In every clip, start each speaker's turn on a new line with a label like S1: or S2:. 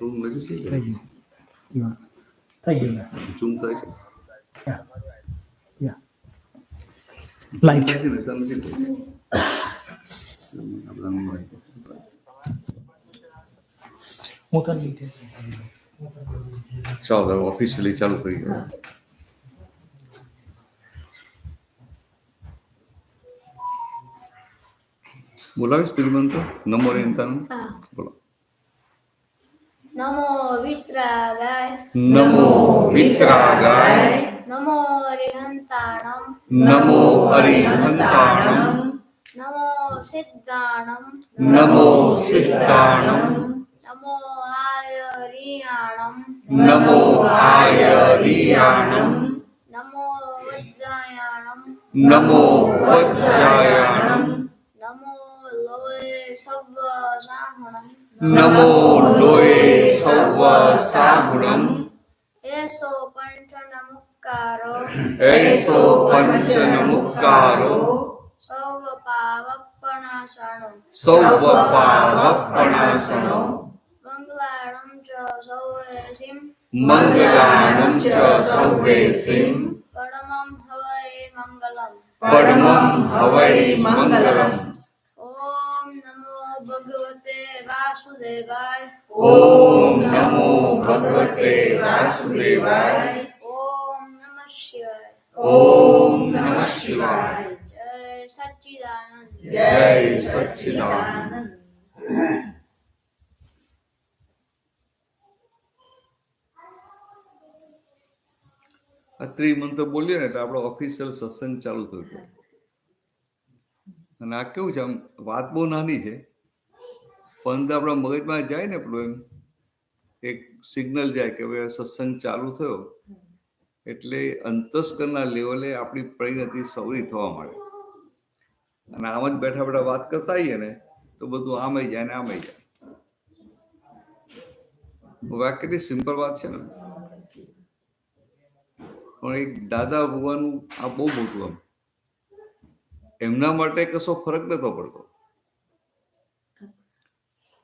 S1: થઈ ગયું થઈ ગયું
S2: ઝૂમ થાય છે
S1: લાઈવ
S2: છે ને તમે નથી
S1: હું કરી દીધે
S2: ચાલો ઓફિશિયલી ચાલુ કરી બોલાવીશ શ્રીમંત નમો રેન્તાનું બોલો
S3: નમો વિતરાગાય
S2: નમો વિતરાગાય
S3: નમો અરિહંતાણમ
S2: નમો અરિહંતાણમ
S3: નમો સિદ્ધાણમ
S2: નમો સિદ્ધાણમ
S3: નમો આયરિયાણમ
S2: નમો આયરિયાણમ
S3: નમો વજ્જાયાણમ
S2: નમો વજ્જાયાણમ
S3: નમો લોય સવ્વ સાહણમ
S2: નમો લોય સવ્વ સાગુણમ
S3: એસો પંચન મુક્કારો
S2: એસો પંચન મુક્કારો
S3: સૌ પાવપણાસણો
S2: સૌવ પાવપણાસનો
S3: મંગલાણમ ચ સૌવેસિમ
S2: મંગલાણમ ચ સૌવેસિમ
S3: પરમં હવૈ મંગલમ
S2: પરમં હવૈ મંગલમ
S3: ઓમ નમો ભગવતે વાસુદેવાય
S2: ઓમ નમો ભગવતે વાસુદેવાય
S3: ઓમ નમઃ શિવાય
S2: ઓમ નમઃ શિવાય
S3: જય સચ્ચિદાનંદ
S2: જય સચ્ચિદાનંદ આ ત્રિમંત્ર બોલીએ ને એટલે આપણો ઓફિશિયલ સત્સંગ ચાલુ થયો હતો અને આ કેવું છે આમ વાત બહુ નાની છે પણ આપણા મગજમાં જાય ને પેલું એમ એક સિગ્નલ જાય કે હવે સત્સંગ ચાલુ થયો એટલે અંતસ્કરના લેવલે આપણી પરિણતિ સવરી થવા માંડે અને આમ જ બેઠા બેઠા વાત કરતા આવીએ ને તો બધું આમે જાય ને આમે જાય કેટલી સિમ્પલ વાત છે ને પણ એક દાદા ભગવાનનું આ બહુ મોટું આમ એમના માટે કશો ફરક નતો પડતો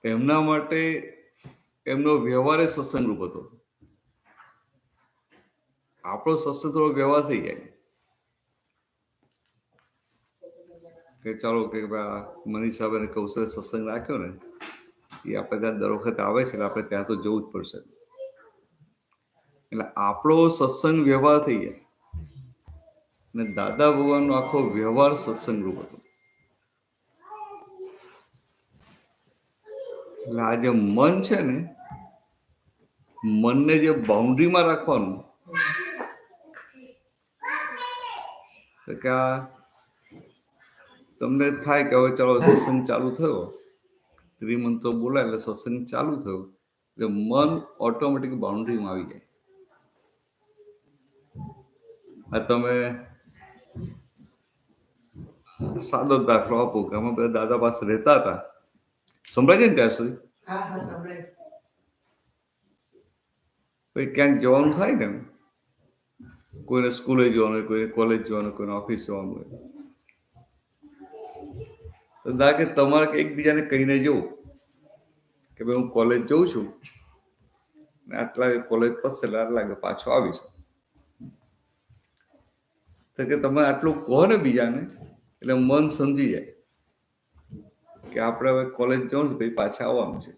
S2: એમના માટે એમનો વ્યવહાર સત્સંગ રૂપ હતો આપણો સત્સંગ થોડો વ્યવહાર થઈ જાય કે ચાલો કે મનીષ સાહેબ કૌશલ સત્સંગ રાખ્યો ને એ આપણે ત્યાં દર વખત આવે છે એટલે આપણે ત્યાં તો જવું જ પડશે એટલે આપણો સત્સંગ વ્યવહાર થઈ જાય અને દાદા ભગવાનનો આખો વ્યવહાર સત્સંગ રૂપ હતો એટલે આ જે મન છે ને મનને જે બાઉન્ડ્રીમાં રાખવાનું કે આ તમને થાય કે હવે ચાલો સત્સંગ ચાલુ થયો ત્રિમંત્રો બોલાય એટલે સત્સંગ ચાલુ થયો એટલે મન ઓટોમેટિક બાઉન્ડ્રીમાં આવી જાય આ તમે સાદો દાખલો આપો કે અમે બધા દાદા પાસે રહેતા હતા સંભળાય છે ને ત્યાં સુધી પછી ક્યાંક જવાનું થાય ને કોઈને સ્કૂલે જવાનું હોય કોઈને કોલેજ જવાનું કોઈને ઓફિસ જવાનું હોય તો દા કે તમારે એકબીજાને કહીને જવું કે ભાઈ હું કોલેજ જઉં છું ને આટલા કોલેજ પતશે એટલે આટલા પાછો આવીશ તો કે તમે આટલું કહો ને બીજાને એટલે મન સમજી જાય કે આપણે હવે કોલેજ જવું છે પછી પાછા આવવાનું છે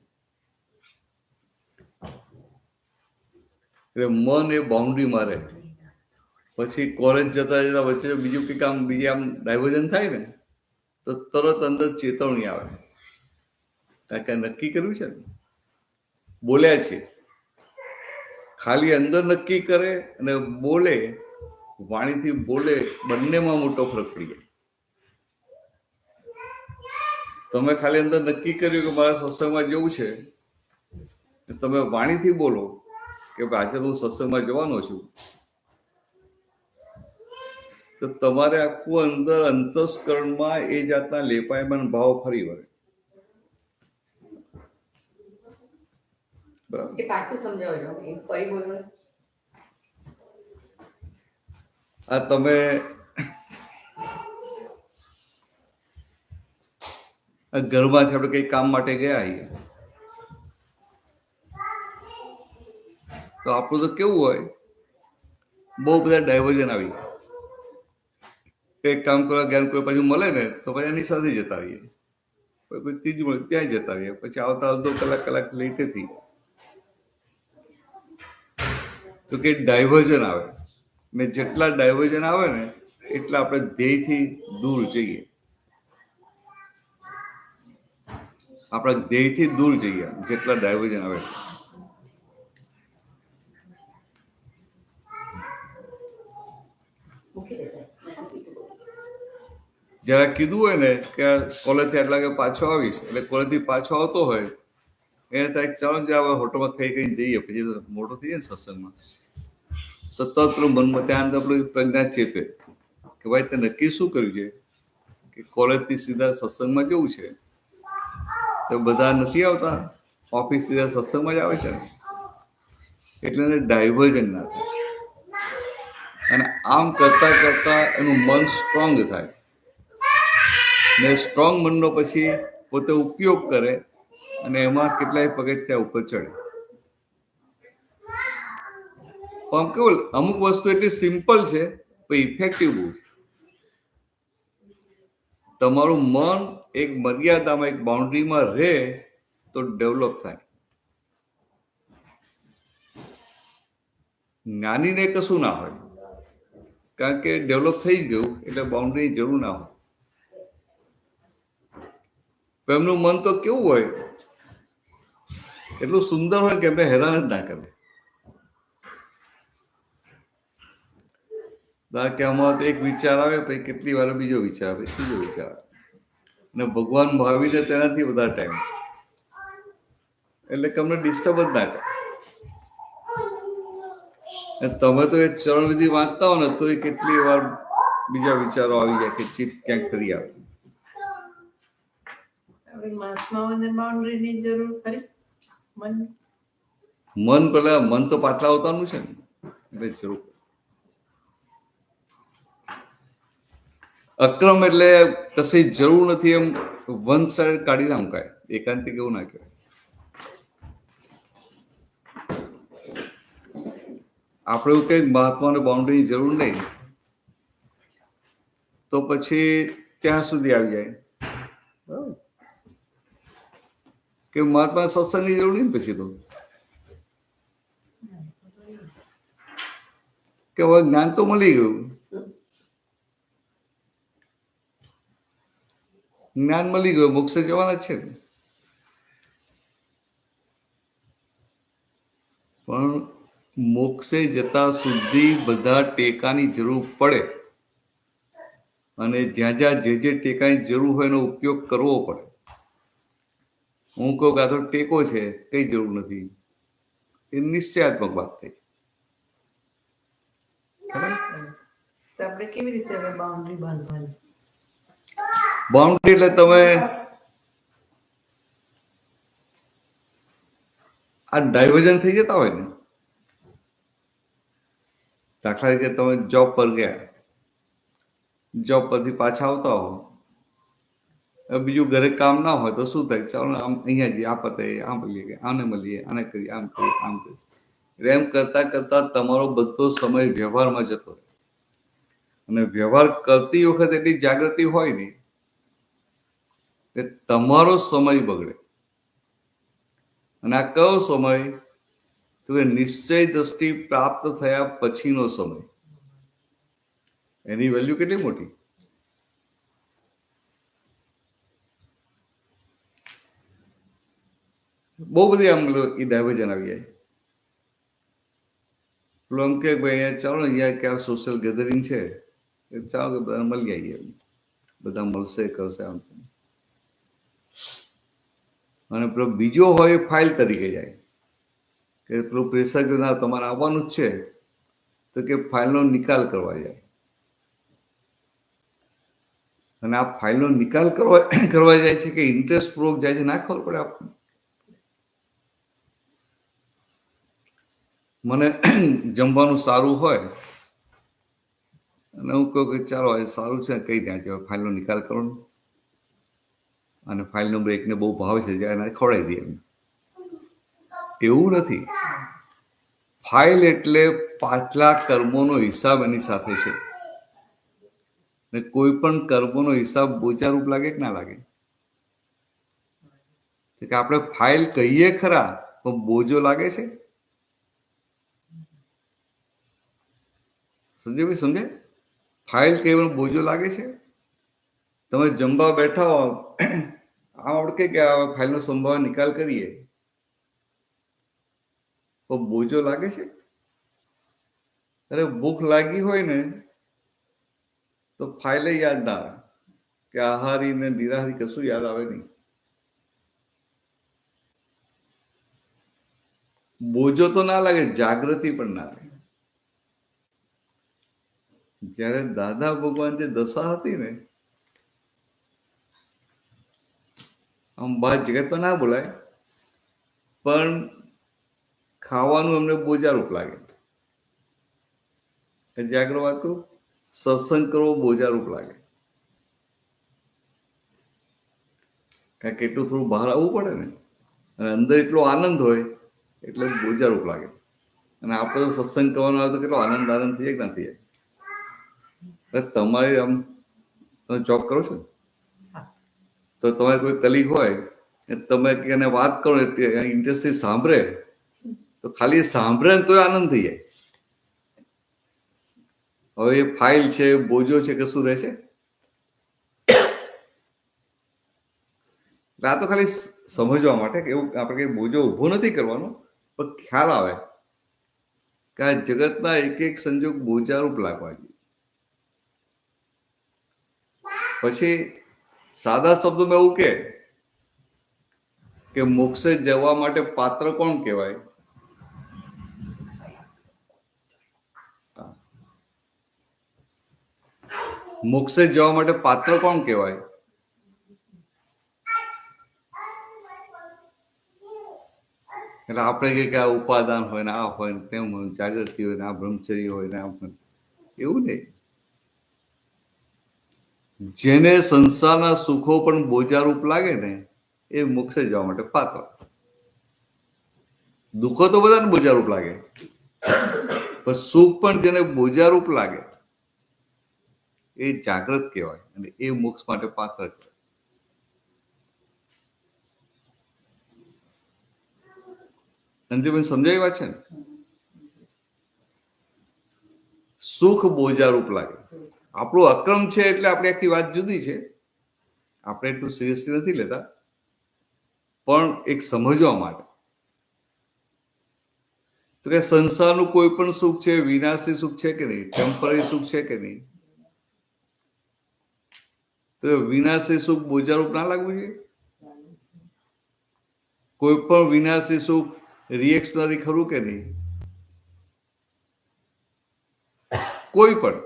S2: એટલે મન એ બાઉન્ડ્રી મારે પછી કોલેજ જતા જતા વચ્ચે બીજું કંઈક આમ બીજી આમ ડાયવર્ઝન થાય ને તો તરત અંદર ચેતવણી આવે કારણ કે નક્કી કર્યું છે ને બોલ્યા છે ખાલી અંદર નક્કી કરે અને બોલે વાણીથી બોલે બંનેમાં મોટો ફરક પડી જાય તમે ખાલી અંદર નક્કી કર્યું કે મારા સત્સંગમાં જવું છે તમે વાણીથી બોલો કે આજે હું સત્સંગમાં જવાનો છું તો તમારે આખું અંદર અંતસ્કરણમાં એ જાતના લેપાયમાન ભાવ ફરી વળે બરાબર આ તમે ઘરમાંથી આપણે કઈ કામ માટે ગયા તો આપણું તો કેવું હોય, બહુ બધા ડાયવર્ઝન આવી ગયા. એક કામ કરવા ગયા કોઈ પછી મળે ને તો પછી એની સાથે જતા રહીએ, કોઈ ત્રીજું મળે ત્યાં જતા રહીએ, પછી આવતા અડધો કલાક લેટે થઈ. તો કે ડાયવર્ઝન આવે ને, જેટલા ડાયવર્ઝન આવે ને એટલા આપણે ધ્યેયથી દૂર જઈએ, આપણા ધ્યેયથી દૂર જઈએ જેટલા ડાયવર્ઝન આવે. જરા કીધું હોય ને કે કોલેજથી આટલા કે પાછો આવીશ, એટલે કોલેજથી પાછો આવતો હોય એને ત્યાં ચાલો જ આવે હોટલમાં ખાઈ ખાઈને જઈએ, પછી તો મોટો થઈ જાય ને સત્સંગમાં, તો તરત પેલું મનમાં ત્યાં અંદર પેલું પ્રજ્ઞા ચેપે કે ભાઈ તે નક્કી શું કર્યું છે કે કોલેજથી સીધા સત્સંગમાં જવું છે. તો બધા નથી આવતા, ઓફિસ સીધા સત્સંગમાં જ આવે છે ને, એટલે એને ડાયવર્ઝન ના થાય. અને આમ કરતા કરતા એનું મન સ્ટ્રોંગ થાય ને સ્ટ્રોંગ મનનો પછી પોતે ઉપયોગ કરે અને એમાં કેટલાય પગથિયા ઉપર ચડે. પણ કેવું અમુક વસ્તુ એટલી સિમ્પલ છે પણ ઇફેક્ટિવ બહુ છે. તમારું મન એક મર્યાદામાં, એક બાઉન્ડ્રીમાં રહે તો ડેવલપ થાય. જ્ઞાનીને કશું ના હોય, કારણ કે ડેવલપ થઈ જ ગયું એટલે બાઉન્ડ્રીની જરૂર ના હોય. એમનું મન તો કેવું હોય, એટલું સુંદર હોય કે એમને હેરાન જ ના કરે. કે આમાં એક વિચાર આવે પછી કેટલી વાર બીજો વિચાર આવે, ત્રીજો વિચાર આવે, અને ભગવાન ભાવીને તેનાથી વધારે ટાઈમ, એટલે કે અમને ડિસ્ટર્બ જ ના કરે. તમે તો એ ચરણ વિધિ વાંચતા હો ને તો એ કેટલી વાર બીજા વિચારો આવી જાય કે ચિત્ત ક્યાંક કરી આવે. મન પેલા મન તો પાછલા આવતાનું છે ને, એટલે જરૂર. અક્રમ એટલે કશી જરૂર નથી એમ વન સાઈડ કાઢી ના મુકાય, એકાંતિક એવું ના કહેવાય. આપણે એવું કઈ મહાત્માને બાઉન્ડ્રીની જરૂર નહીં તો પછી ત્યાં સુધી આવી જાય કે મહાત્મા સત્સંગની જરૂર નહીં. પછી તો કે હવે જ્ઞાન તો મળી ગયું, જ્ઞાન મળી ગયું, મોક્ષે જવાના જ છે ને. પણ મોક્ષે જતા સુધી બધા ટેકાની જરૂર પડે, અને જ્યાં જ્યાં જે ટેકાની જરૂર હોય એનો ઉપયોગ કરવો પડે. હું કહું કે આ તો ટેકો છે, કઈ જરૂર નથી, એ નિશ્ચયાત્મક વાત થઈ.
S4: આપણે કેવી રીતે બાઉન્ડ્રી બાંધવાની?
S2: બાઉન્ડ્રી એટલે તમે આ ડાયવર્ઝન થઈ જતા હોય ને, દાખલા તરીકે તમે જોબ પર ગયા, જોબ પરથી પાછા આવતા હો, બીજું ઘરે કામ ના હોય તો શું થાય, ચાલો આમ અહીંયા જઈએ, આ પતે આમ મળીએ, આને મળીએ, આને કરીએ, આમ કરીએ, આમ કરીએ. એમ કરતા કરતા તમારો બધો સમય વ્યવહારમાં જતો રહે, અને વ્યવહાર કરતી વખત એટલી જાગૃતિ હોય નહીં કે તમારો સમય બગડે. અને આ કયો સમય? તો કે નિશ્ચય દ્રષ્ટિ પ્રાપ્ત થયા પછીનો સમય. એની વેલ્યુ કેટલી મોટી. બહુ બધી આમ એ ડાયવર્ઝન આવી જાય. પેલું એમ કે ભાઈ અહીંયા ચાલો ને, અહીંયા ક્યાં સોશિયલ ગેધરિંગ છે, ચાલો કે બધા મળી આવીએ, બધા મળશે કરશે આમ. અને પેલો બીજો હોય ફાઇલ તરીકે જાય કે પેલું પ્રેશર કે ના તમારે આવવાનું જ છે, તો કે ફાઇલનો નિકાલ કરવા જાય. અને આ ફાઇલનો નિકાલ કરવા જાય છે કે ઇન્ટરેસ્ટ પૂર્વક જાય છે, ના ખબર પડે આપણને. મને જમવાનું સારું હોય અને હું કહું કે ચાલો સારું છે, કઈ ત્યાં છે, ફાઇલનો નિકાલ કરો ને, અને ફાઇલ નંબર 1 ને બહુ ભાવે છે, જ્યારે એને ખવડાવી દઈએ. એવું નથી. ફાઇલ એટલે પાછલા કર્મોનો હિસાબ એની સાથે છે. ને કોઈ પણ કર્મોનો હિસાબ બોજારૂપ લાગે કે ના લાગે? કે આપણે ફાઇલ કહીએ ખરા પણ બોજો લાગે છે? સંજયભાઈ સમજે? ફાઇલ કહેવાનો બોજો લાગે છે? તમે જમવા બેઠા હો, આમ આપણે કે આ ફાઇલનો સંભાવના નિકાલ કરીએ, તો બોજો લાગે છે? અરે ભૂખ લાગી હોય ને તો ફાઇલે યાદ ના આવે, કે આહારી ને નિરાહારી કશું યાદ આવે નહીં. બોજો તો ના લાગે, જાગૃતિ પણ ના લાગે. જયારે દાદા ભગવાન જે દશા હતી ને, આમ બાદ જગતમાં ના બોલાય, પણ ખાવાનું અમને બોજારૂપ લાગે. જાગ્રત વાત કહું, સત્સંગ કરવો બોજારૂપ લાગે, કારણ કે એટલું થોડું બહાર આવવું પડે ને, અને અંદર એટલો આનંદ હોય એટલે બોજારૂપ લાગે. અને આપણે તો સત્સંગ કરવાનો આવે તો કેટલો આનંદ થઈ જાય કે ના થઈ જાય? તમારી આમ તમે જોબ કરો છો તો તમારે કોઈ કલીગ હોય, તમે એને વાત કરો, ઇન્ટરેસ્ટથી સાંભળે, તો ખાલી સાંભળે ને તો આનંદ થઈ જાય. હવે એ ફાઇલ છે, બોજો છે, કશું રહેશે? આ તો ખાલી સમજવા માટે કે એવું આપણે કઈ બોજો ઉભો નથી કરવાનો, પણ ખ્યાલ આવે કે આ જગતના એક એક સંજોગ બોજારૂપ લાગવા જોઈએ. પછી સાદા શબ્દોમાં એવું કે મોક્ષે જવા માટે પાત્ર કોણ કહેવાય? મોક્ષે જવા માટે પાત્ર કોણ કહેવાય? એટલે આપણે કે આ ઉપાદાન હોય ને, આ હોય ને, તેમ હોય, જાગૃતિ હોય ને, આ બ્રહ્મચર્ય હોય ને, આમ હોય, એવું નહીં. જેને સંસારના સુખો પણ બોજારૂપ લાગે ને, એ મોક્ષે જવા માટે પાત્ર. દુઃખો તો બધાને બોજારૂપ લાગે, પણ સુખ પણ જેને બોજારૂપ લાગે એ જાગૃત કહેવાય, અને એ મોક્ષ માટે પાત્ર કહેવાય. અંજુબેન સમજાવી વાત છે ને? સુખ બોજારૂપ લાગે. આપણું અક્રમ છે એટલે આપણી આખી વાત જુદી છે, આપણે એટલું સિરિયસલી નથી લેતા, પણ એક સમજવા માટે તો કે સંસારનું કોઈ પણ સુખ છે વિનાશી સુખ છે કે નહીં? ટેમ્પરરી સુખ છે કે નહીં? તો વિનાશી સુખ બોજારૂપ ના લાગવું જોઈએ? કોઈ પણ વિનાશી સુખ રિએક્શનરી ખરું કે નહીં? કોઈ પણ.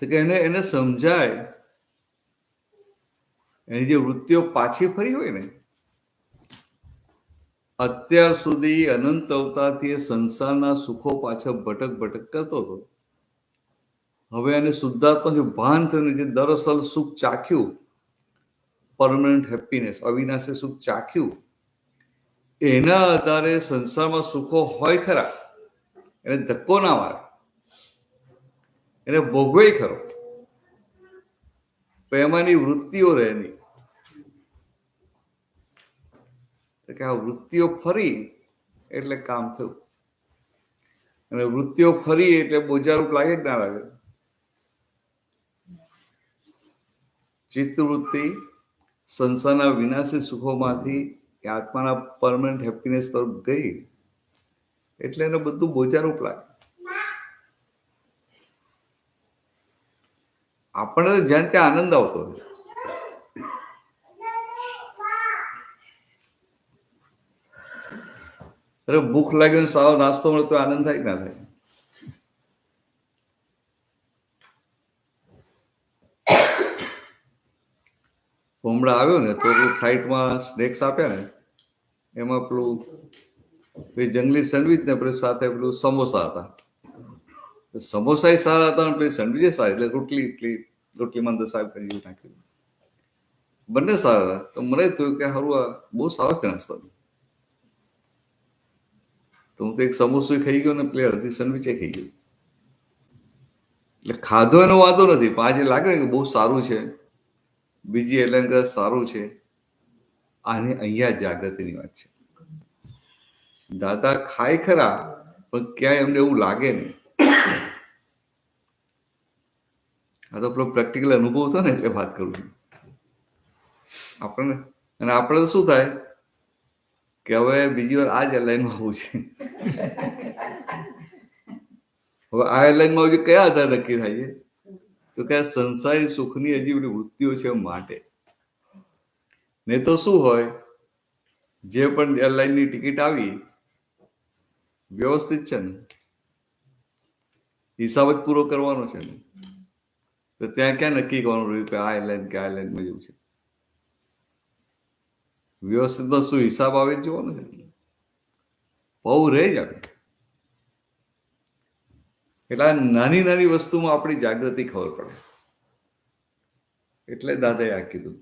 S2: તો કે એને સમજાય, એની જે વૃત્તિઓ પાછી ફરી હોય ને, અત્યાર સુધી અનંત અવતારથી એ સંસારના સુખો પાછળ ભટક કરતો હતો. હવે એને શુદ્ધાત્મા જે ભાન થયું, જે દરઅસલ સુખ ચાખ્યું, પરમનન્ટ હેપીનેસ, અવિનાશી સુખ ચાખ્યું, એના આધારે સંસારમાં સુખો હોય ખરા, એને ધક્કો ના મારે, એને ભોગવે ખરો, પણ એમાંની વૃત્તિઓ રહે નહીં. કે આ વૃત્તિઓ ફરી એટલે કામ થયું. અને વૃત્તિઓ ફરી એટલે બોજારૂપ લાગે કે ના લાગે? ચિત્તવૃત્તિ સંસારના વિનાશી સુખોમાંથી આત્માના પરમનન્ટ હેપીનેસ તરફ ગઈ એટલે એને બધું બોજારૂપ લાગે. આપણને જ્યાં ત્યાં આનંદ આવતો હોય. અરે ભૂખ લાગે ને સારો નાસ્તો મળે તો આનંદ થાય કે ના થાય? હમણાં આવ્યો ને તો ફ્લાઇટમાં સ્નેક્સ આપ્યા ને, એમાં પેલું જંગલી સેન્ડવિચ ને પેલું સાથે પેલું સમોસા હતા. સમોસા સારા હતા, પેલી સેન્ડવિચ સારી, એટલે રોટલીમાં અંદર સાહેબ કરી નાખ્યું. બંને સારા હતા. તો મને થયું કે સારું આ બહુ સારો છે નાસ્તો. તો હું તો એક સમોસું ખાઈ ગયો ને પેલી અડધી સેન્ડવિચે ખાઈ ગયો. એટલે ખાધો એનો વાંધો નથી, પણ આજે લાગે કે બહુ સારું છે, બીજી એરલાઇન કરતા સારું છે. આને અહીંયા જાગૃતિની વાત છે. દાદા ખાય ખરા, પણ ક્યાંય એમને એવું લાગે નહીં. આ તો પેલો પ્રેક્ટિકલ અનુભવ થયો ને એટલે વાત કરું છું આપણને. અને આપણે તો શું થાય કે હવે બીજી વાર આ જ એરલાઇનમાં આવવું છે. હવે આ એરલાઇનમાં આવવું છે, કયા આધાર નક્કી થાય છે? તો કે આ સંસારી સુખની હજી બધી વૃત્તિઓ છે માટે. નહીં તો શું હોય, જે પણ એરલાઇનની ટિકિટ આવી વ્યવસ્થિત છે ને, હિસાબ જ પૂરો કરવાનો છે ને, તો ત્યાં ક્યાં નક્કી કરવાનું રહ્યું કે આ એરલાઇન કે આ એરલાઇનમાં જવું છે? વ્યવસ્થિતમાં શું હિસાબ આવે જ જોવાનો છે, બહુ રહે જ આવે. એટલે આ નાની નાની વસ્તુમાં આપણી જાગૃતિ ખબર પડે. એટલે દાદાએ આ કીધું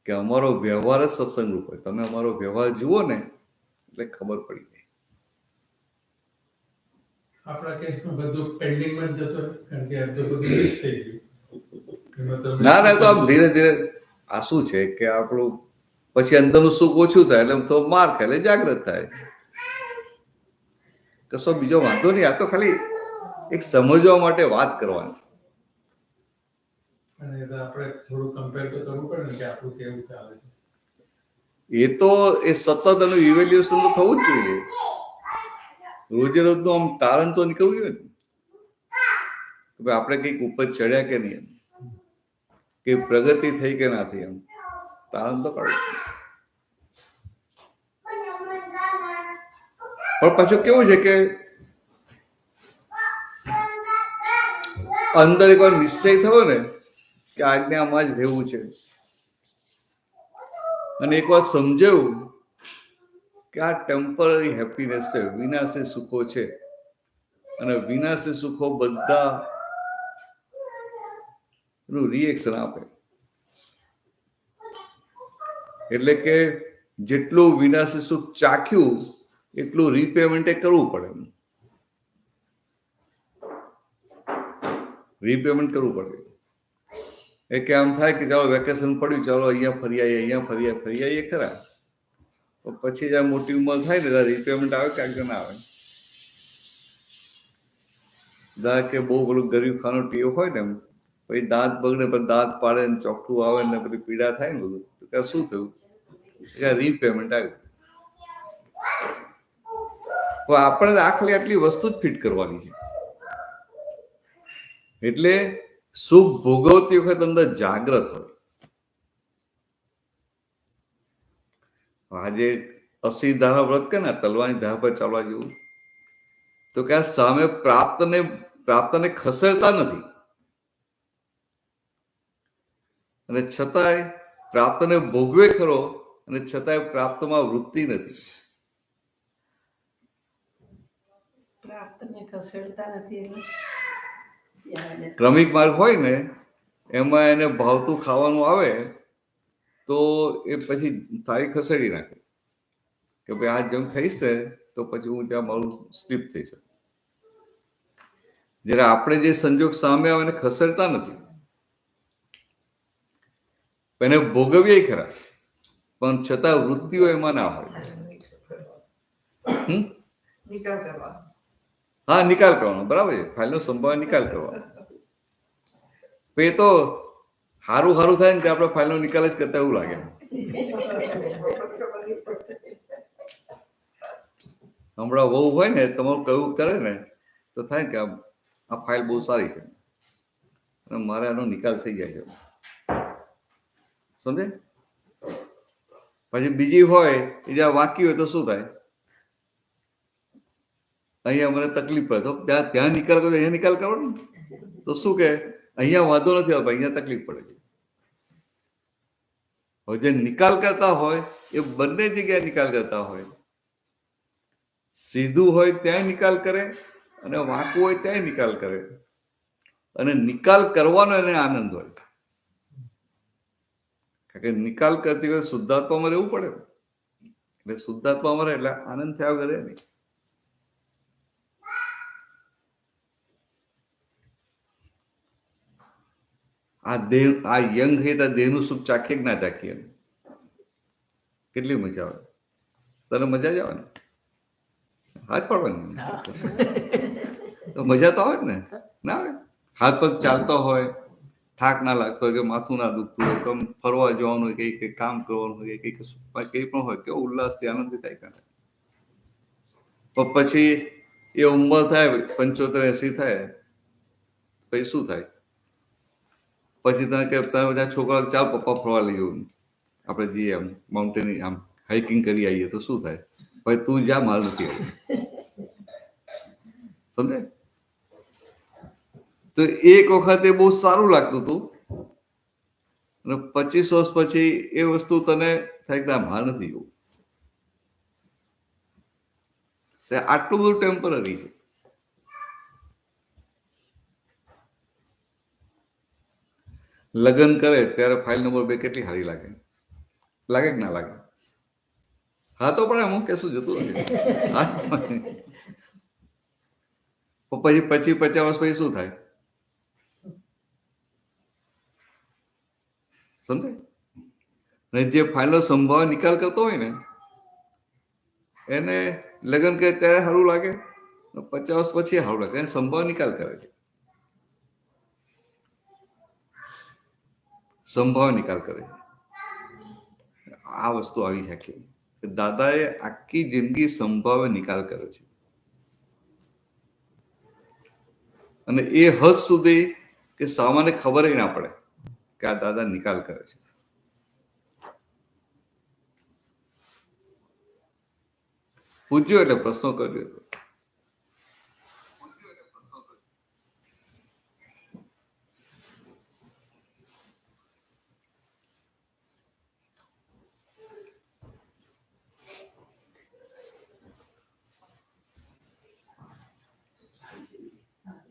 S2: કે અમારો વ્યવહાર જ સત્સંગ રૂપ હોય. તમે અમારો વ્યવહાર જુઓ ને એટલે ખબર પડી જાય.
S5: આપણા કેસમાં બધું પેન્ડિંગમાં જ જતો કારણ કે આ તો બધું મિસ થઈ ગયું.
S2: ના ના, તો આમ ધીરે ધીરે આ શું છે કે આપણું પછી અંદરનું સુખ ઓછું થાય એટલે તો માર ખાય એટલે જાગૃત થાય. કશો બીજો વાંધો નહીં. આ તો ખાલી એક સમજવા માટે વાત કરવાની.
S5: અને આપણે થોડું કમ્પેર તો કરવું પડે ને કે આપણું કેવું ચાલે છે.
S2: એ તો એ સતત એનું ઇવેલ્યુએશન તો થવું જ જોઈએ. રોજે રોજનું આમ તારણ તો નીકળવું જોઈએ ને કે ભાઈ આપણે કંઈક ઉપર ચડ્યા કે નહીં, કે પ્રગતિ થઈ કે ના થઈ, એમ તારણ તો કાઢવું. પણ પાછું કેવું છે કે અંદર એકવાર નિશ્ચય થયો ને કે આજ્ઞામાં જ રહેવું છે, અને એકવાર સમજાયું કે આ ટેમ્પરરી હેપીનેસ છે, વિનાશી સુખો છે, અને વિનાશી સુખો બધા રિએક્શન આપે. એટલે કે જેટલું વિનાશી સુખ ચાખ્યું એટલું રીપેમેન્ટ કરવું પડે. રીપેમેન્ટ કરવું પડે. એ કે આમ થાય કે ચાલો વેકેશન પડ્યું, ચાલો અહીંયા ફરી આવીએ, અહીંયા ફરી આવીએ ખરા. તો પછી જ્યાં મોટી ઉંમર થાય ને ત્યારે રીપેમેન્ટ આવે કે આગળ ના આવે. ધારો કે બહુ પેલું ગરીબ ખાનો ટેવ હોય ને, એમ પછી દાંત બગડે, પણ દાંત પાડે ને ચોખ્ખું આવે ને બધી પીડા થાય ને બધું, તો કે શું થયું? રીપેમેન્ટ આવ્યું. આપણે આખલી આટલી વસ્તુ જ ફિટ કરવાની છે. એટલે સુખ ભોગવતી વખત અંદર જાગ્રત હોય. આજે 80 ધારા વ્રત કે ને તલવાની ધારા પર ચાલવા જેવું, તો કે આ સામે પ્રાપ્તને ખસેડતા નથી, અને છતાંય પ્રાપ્તને ભોગવે ખરો, અને છતાંય પ્રાપ્તમાં વૃત્તિ નથી.
S4: પ્રાપ્તને ખસેડતા નથી એટલે
S2: ક્રમિક માર્ગ હોય ને એમાં એને ભાવતું ખાવાનું આવે તો એ પછી થાળી ખસેડી નાખે કે ભાઈ આ જેમ ખાઈશ ને તો પછી હું ત્યાં મારું સ્લીપ થઈ શકે. જ્યારે આપણે જે સંજોગ સામે આવે એને ખસેડતા નથી, એને ભોગવીએ ખરા, પણ છતાં વૃત્તિઓ એમાં ના હોય.
S4: નિકાલ કરવા.
S2: હા, નિકાલ કરવાનો, બરાબર છે. ફાઇલનો સંભાવ નિકાલ કરવાનો. એ તો સારું થાય ને કે આપણે ફાઇલનો નિકાલ જ કરતા એવું લાગે. હમણાં વહુ હોય ને તમારું કયું કરે ને તો થાય કે આ ફાઇલ બહુ સારી છે અને મારે આનો નિકાલ થઈ જાય છે, સમજે? પછી બીજી હોય એ જ્યાં વાંકી હોય તો શું થાય? અહીંયા મને તકલીફ પડે તો ત્યાં નિકાલ કરો, અહીંયા નિકાલ કરો ને તો શું કે અહીંયા વાંધો નથી આવતો, અહીંયા તકલીફ પડે છે. હવે જે નિકાલ કરતા હોય એ બંને જગ્યાએ નિકાલ કરતા હોય. સીધું હોય ત્યાં નિકાલ કરે અને વાંકું હોય ત્યાં નિકાલ કરે, અને નિકાલ કરવાનો એને આનંદ હોય. કારણ કે નિકાલ કરતી વખતે શુદ્ધાત્મામાં રહેવું પડે. એટલે શુદ્ધાત્મામાં રહે એટલે આનંદ થયા વગર રહે નહીં. આ દેહ, આ યંગ હે તો દેહનું સુખ ચાખીએ કે ના ચાખીએ? કેટલી મજા આવે. તને મજા જ આવે ને? હાથ પાડવાની તો મજા તો આવે જ ને? ના આવે? હાથ પગ ચાલતો હોય, થાક ના લાગતો હોય, કે માથું ના દુખતું હોય, કે ફરવા જવાનું હોય, કઈ કામ કરવાનું હોય, કઈ પણ હોય, કેવો ઉલ્લાસથી આનંદથી થાય કાંઈ. પણ પછી એ ઉંમર થાય 75-80 થાય પછી શું થાય? પછી તને કે તારા બધા છોકરા ચાલ પપ્પા ફરવા લઈ જવું, આપણે જઈએ આમ માઉન્ટેન આમ હાઇકિંગ કરી આવીએ, તો શું થાય? પછી તું જા, મારે નથી આવવું. સમજે? તો એક વખતે બહુ સારું લાગતું હતું, અને 25 વર્ષ પછી એ વસ્તુ તને થાય કે મારે નથી જવું. આટલું બધું ટેમ્પરરી છે. લગ્ન કરે ત્યારે ફાઇલ નંબર 2 કેટલી સારી લાગે? લાગે કે ના લાગે? હા તો પણ અમુક કશું જતું નથી. પછી 50 વર્ષ પછી શું થાય? સમજે? ને જે ફાઇલનો સંભાવ નિકાલ કરતો હોય ને, એને લગ્ન કરે ત્યારે સારું લાગે, 50 વર્ષ પછી સારું લાગે. એને સંભાવ નિકાલ કરે છે, સંભાવ નિકાલ કરે છે. આ વસ્તુ આવી શકે. દાદાએ આખી જિંદગી સંભાવે નિકાલ કર્યો છે, અને એ હદ સુધી કે સામાન્ય ખબર ના પડે કે આ દાદા નિકાલ કરે છે. પૂછ્યો એટલે પ્રશ્નો કર્યો.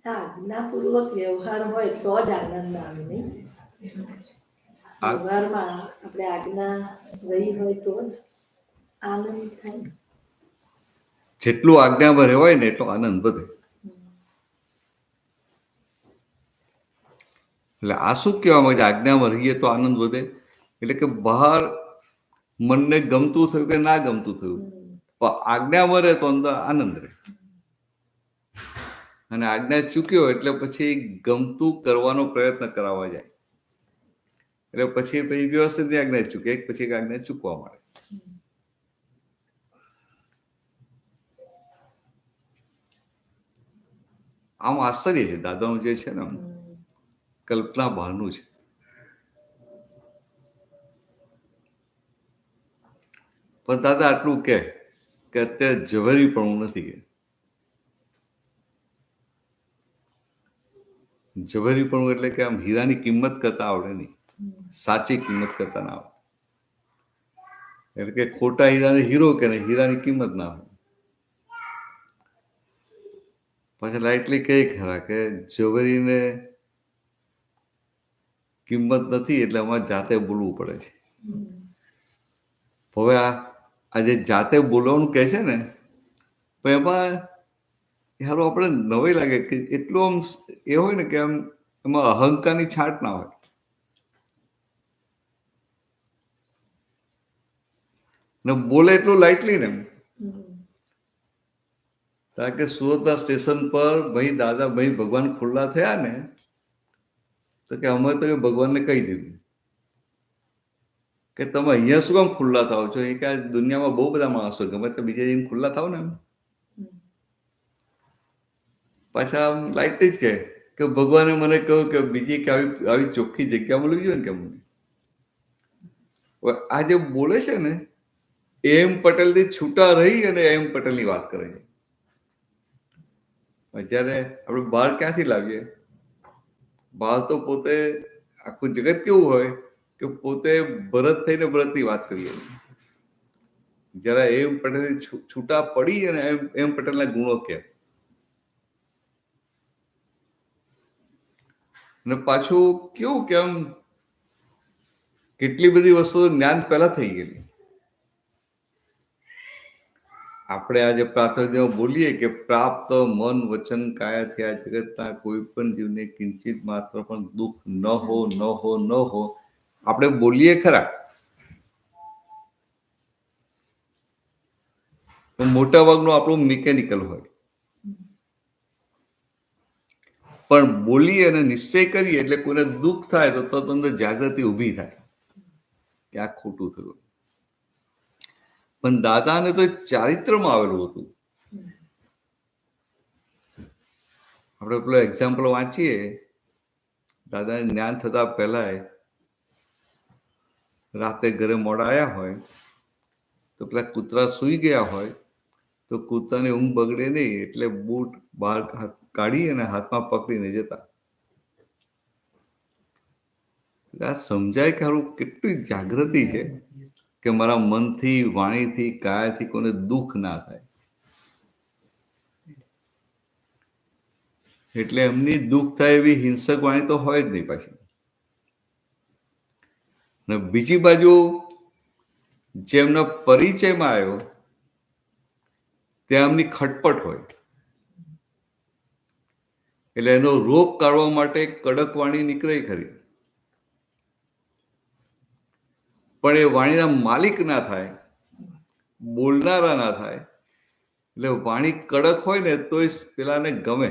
S4: આજ્ઞાપૂર્વક વ્યવહાર હોય તો જ આનંદ આવે, નહીં? વ્યવહારમાં આપણે આજ્ઞા રહી હોય તો જ આનંદ થાય.
S2: જેટલું આજ્ઞામાં રહેવાય ને એટલો આનંદ વધે. એટલે આ શું કહેવા માંગે? આજ્ઞામાં રહીએ તો આનંદ વધે એટલે કે બહાર મનને ગમતું થયું કે ના ગમતું થયું, પણ આજ્ઞામાં રહે તો અંદર આનંદ રહે. અને આજ્ઞા ચૂક્યો એટલે પછી ગમતું કરવાનો પ્રયત્ન કરાવવા જાય, એટલે પછી વ્યવસ્થિત આજ્ઞા ચૂકે, એક પછી એક આજ્ઞા ચૂકવા મળે. આમ આશ્ચર્ય છે દાદાનું જે છે ને, કલ્પના બહારનું છે. પણ દાદા આટલું કે અત્યારે ઝવેરી પણ હું નથી. કે ઝવેરી પણ એટલે કે આમ હીરાની કિંમત કરતા આવડે નહીં, સાચી કિંમત કરતા ના આવડે. એટલે કે ખોટા હીરાને હીરો કે હીરાની કિંમત ના હોય. પછી લાઇટલી કઈ ખરા કે ઝવેરીને કિંમત નથી, એટલે અમારે જાતે બોલવું પડે છે. હવે આ જે જાતે બોલવાનું કહે છે ને, તો એમાં યાર આપણે નવાઈ લાગે કે એટલું આમ એ હોય ને કે આમ એમાં અહંકારની છાંટ ના હોય. ને બોલે એટલું લાઇટલી ને, કારણ કે સુરતના સ્ટેશન પર ભાઈ દાદા ભાઈ ભગવાન ખુલ્લા થયા ને, તો કે અમે તો ભગવાનને કહી દીધું કે તમે અહીંયા શું કામ ખુલ્લા થાવ છો? એ કે દુનિયામાં બહુ બધા માણસો, ગમે તો બીજા જઈને ખુલ્લા થાવ ને. પાછા આમ લાઈટ જ કે ભગવાને મને કહ્યું કે બીજી કે આવી ચોખ્ખી જગ્યા મળવી જોઈએ ને. કે મને આ જે બોલે છે ને, એમ પટેલથી છૂટા રહી અને એમ પટેલની વાત કરે છે. જ્યારે આપણે બહાર ક્યાંથી લાવીએ? બહાર તો પોતે આખું જગત કેવું હોય કે પોતે ભરત થઈને ભરતની વાત કરીએ. જરા એમ પટેલ છૂટા પડી અને એમ પટેલના ગુણો કે, અને પાછું કેવું કે આમ કેટલી બધી વસ્તુઓ જ્ઞાન પહેલા થઈ ગયેલી. આપણે આજે પ્રાર્થનામાં બોલીએ કે પ્રાપ્ત મન વચન કાયાથી આ જગતના કોઈ પણ જીવને કિંચિત માત્ર પણ દુઃખ ન હો ન હો ન હો. આપણે બોલીએ ખરા, પણ મોટા ભાગનું આપણું મિકેનિકલ હોય. પણ બોલીએ અને નિશ્ચય કરીએ એટલે કોઈને દુઃખ થાય તો તરત અંદર જાગૃતિ ઊભી થાય કે આ ખોટું થયું. પણ દાદાને તો ચારિત્રમાં આવેલું હતું. આપણે પેલો એક્ઝામ્પલ વાંચીએ, દાદાને જ્ઞાન થતા પહેલા રાતે ઘરે મોડા આવ્યા હોય તો પેલા કૂતરા સૂઈ ગયા હોય તો કૂતરાની ઊંઘ બગડે નહીં એટલે બૂટ બહાર કાઢી અને હાથમાં પકડીને જતા. આ સમજાય કે હારું કેટલી જાગૃતિ છે કે મારા મનથી, વાણીથી, કાયાથી કોઈને દુઃખ ના થાય. એટલે એમની દુઃખ થાય એવી હિંસક વાણી તો હોય જ નહીં પાછી. અને બીજી બાજુ જેમના પરિચયમાં આવ્યો ત્યાં એમની ખટપટ હોય એટલે એનો રોગ કાઢવા માટે કડક વાણી નીકળે ખરી, પણ એ વાણીના માલિક ના થાય, બોલનારા ના થાય. એટલે વાણી કડક હોય ને તો પેલાને ગમે,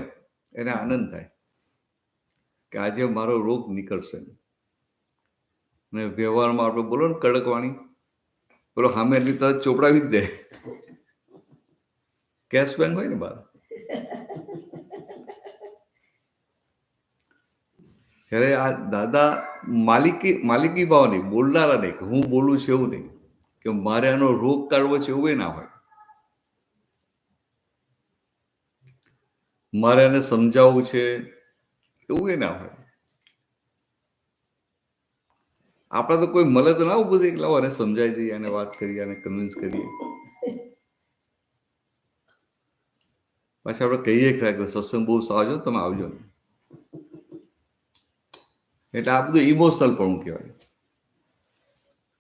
S2: એને આનંદ થાય કે આજે મારો રોગ નીકળશે. અને વ્યવહારમાં આપણે બોલો ને કડક વાણી, પેલો સામે એની તરત ચોપડાવી જ દે. કેશ બેંક હોય ને બહાર, જ્યારે આ દાદા માલિકી ભાવ નહીં, બોલનારા નહીં, હું બોલું છું એવું નહીં, કે મારે આનો રોગ કાઢવો છે એવું ના હોય, મારે એને સમજાવવું છે એવું ના હોય. આપણા તો કોઈ મળે તો ના ઉભું થઈ લાવો એને સમજાવી દઈએ, એને વાત કરીએ, એને કન્વિન્સ કરીએ. પાછા આપણે કહીએ ખરા કે સત્સંગ બહુ સારો છે, તમે આવજો. એટલે આ બધું ઇમોશનલ પણ કહેવાય.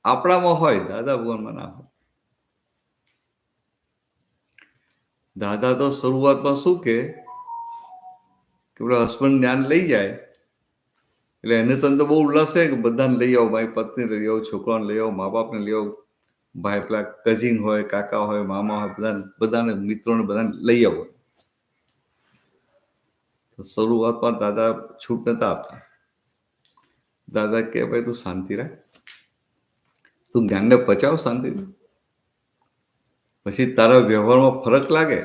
S2: આપણામાં હોય, દાદા ભગવાનમાં ના હોય. દાદા તો શરૂઆતમાં શું કે પેલો હસબન્ડ જ્ઞાન લઈ જાય એટલે એને તો બહુ ઉલ્લાસ છે કે બધાને લઈ આવો, મારી પત્ની લઈ આવો, છોકરાને લઈ આવો, મા બાપને લઈ આવો, ભાઈ પેલા કઝિન હોય, કાકા હોય, મામા હોય, બધાને મિત્રોને બધાને લઈ આવો. તો શરૂઆતમાં દાદા છૂટ નતા આપતા. દાદા કે ભાઈ તું શાંતિ રાખ, તું જ્ઞાનને પચાવ શાંતિથી, પછી તારા વ્યવહારમાં ફરક લાગે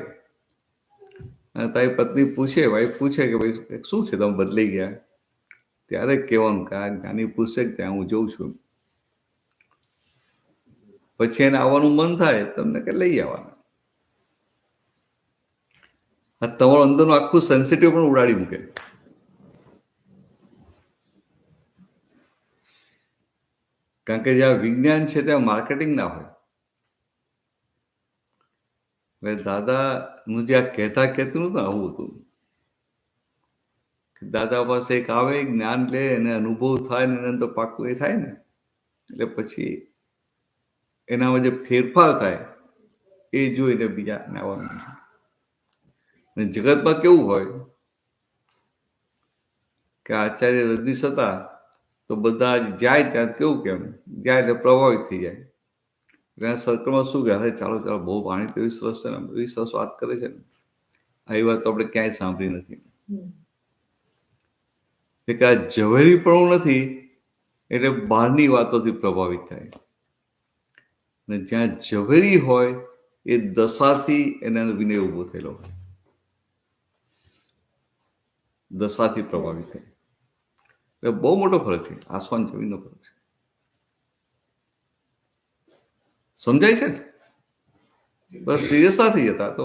S2: અને તારી પત્ની પૂછે, વાઈફ પૂછે કે ભાઈ શું છે તમે બદલાઈ ગયા, ત્યારે કહેવાનું કે આ જ્ઞાની પૂછે કે ત્યાં હું જોઉં છું. પછી એને આવવાનું મન થાય તમને કે લઈ આવવાના. આ તમારું અંદરનું આખું સેન્સિટિવ પણ ઉડાડી મૂકે. કારણ કે જ્યાં વિજ્ઞાન છે ત્યાં માર્કેટિંગ ના હોય. એટલે દાદાનું જે આ કહેતા કહેતું નતું આવું હતું. દાદા પાસે એક આવે, જ્ઞાન લે, એને અનુભવ થાય ને એને તો પાક્કું એ થાય ને, એટલે પછી એનામાં જે ફેરફાર થાય એ જોઈને બીજાને આવવાનું. અને જગતમાં કેવું હોય કે આચાર્ય રજનીશ હતા તો બધા જાય ત્યાં કેવું કેમ જાય એટલે પ્રભાવિત થઈ જાય. એટલે સર્કલમાં શું કે અરે ચાલો ચાલો બહુ વાણી તો એવી સરસ છે ને, એવી સરસ વાત કરે છે ને, આવી વાત તો આપણે ક્યાંય સાંભળી નથી. કે આ ઝવેરીપણું નથી એટલે બહારની વાતોથી પ્રભાવિત થાય. અને જ્યાં ઝવેરી હોય એ દશાથી એના વિનય ઉભો થયેલો હોય, દશાથી પ્રભાવિત થાય. એટલે બહુ મોટો ફરક છે, આસમાન જમીનનો ફરક છે. સમજાય છે ને? બસ સિરિયસ ના થઈ જતા તો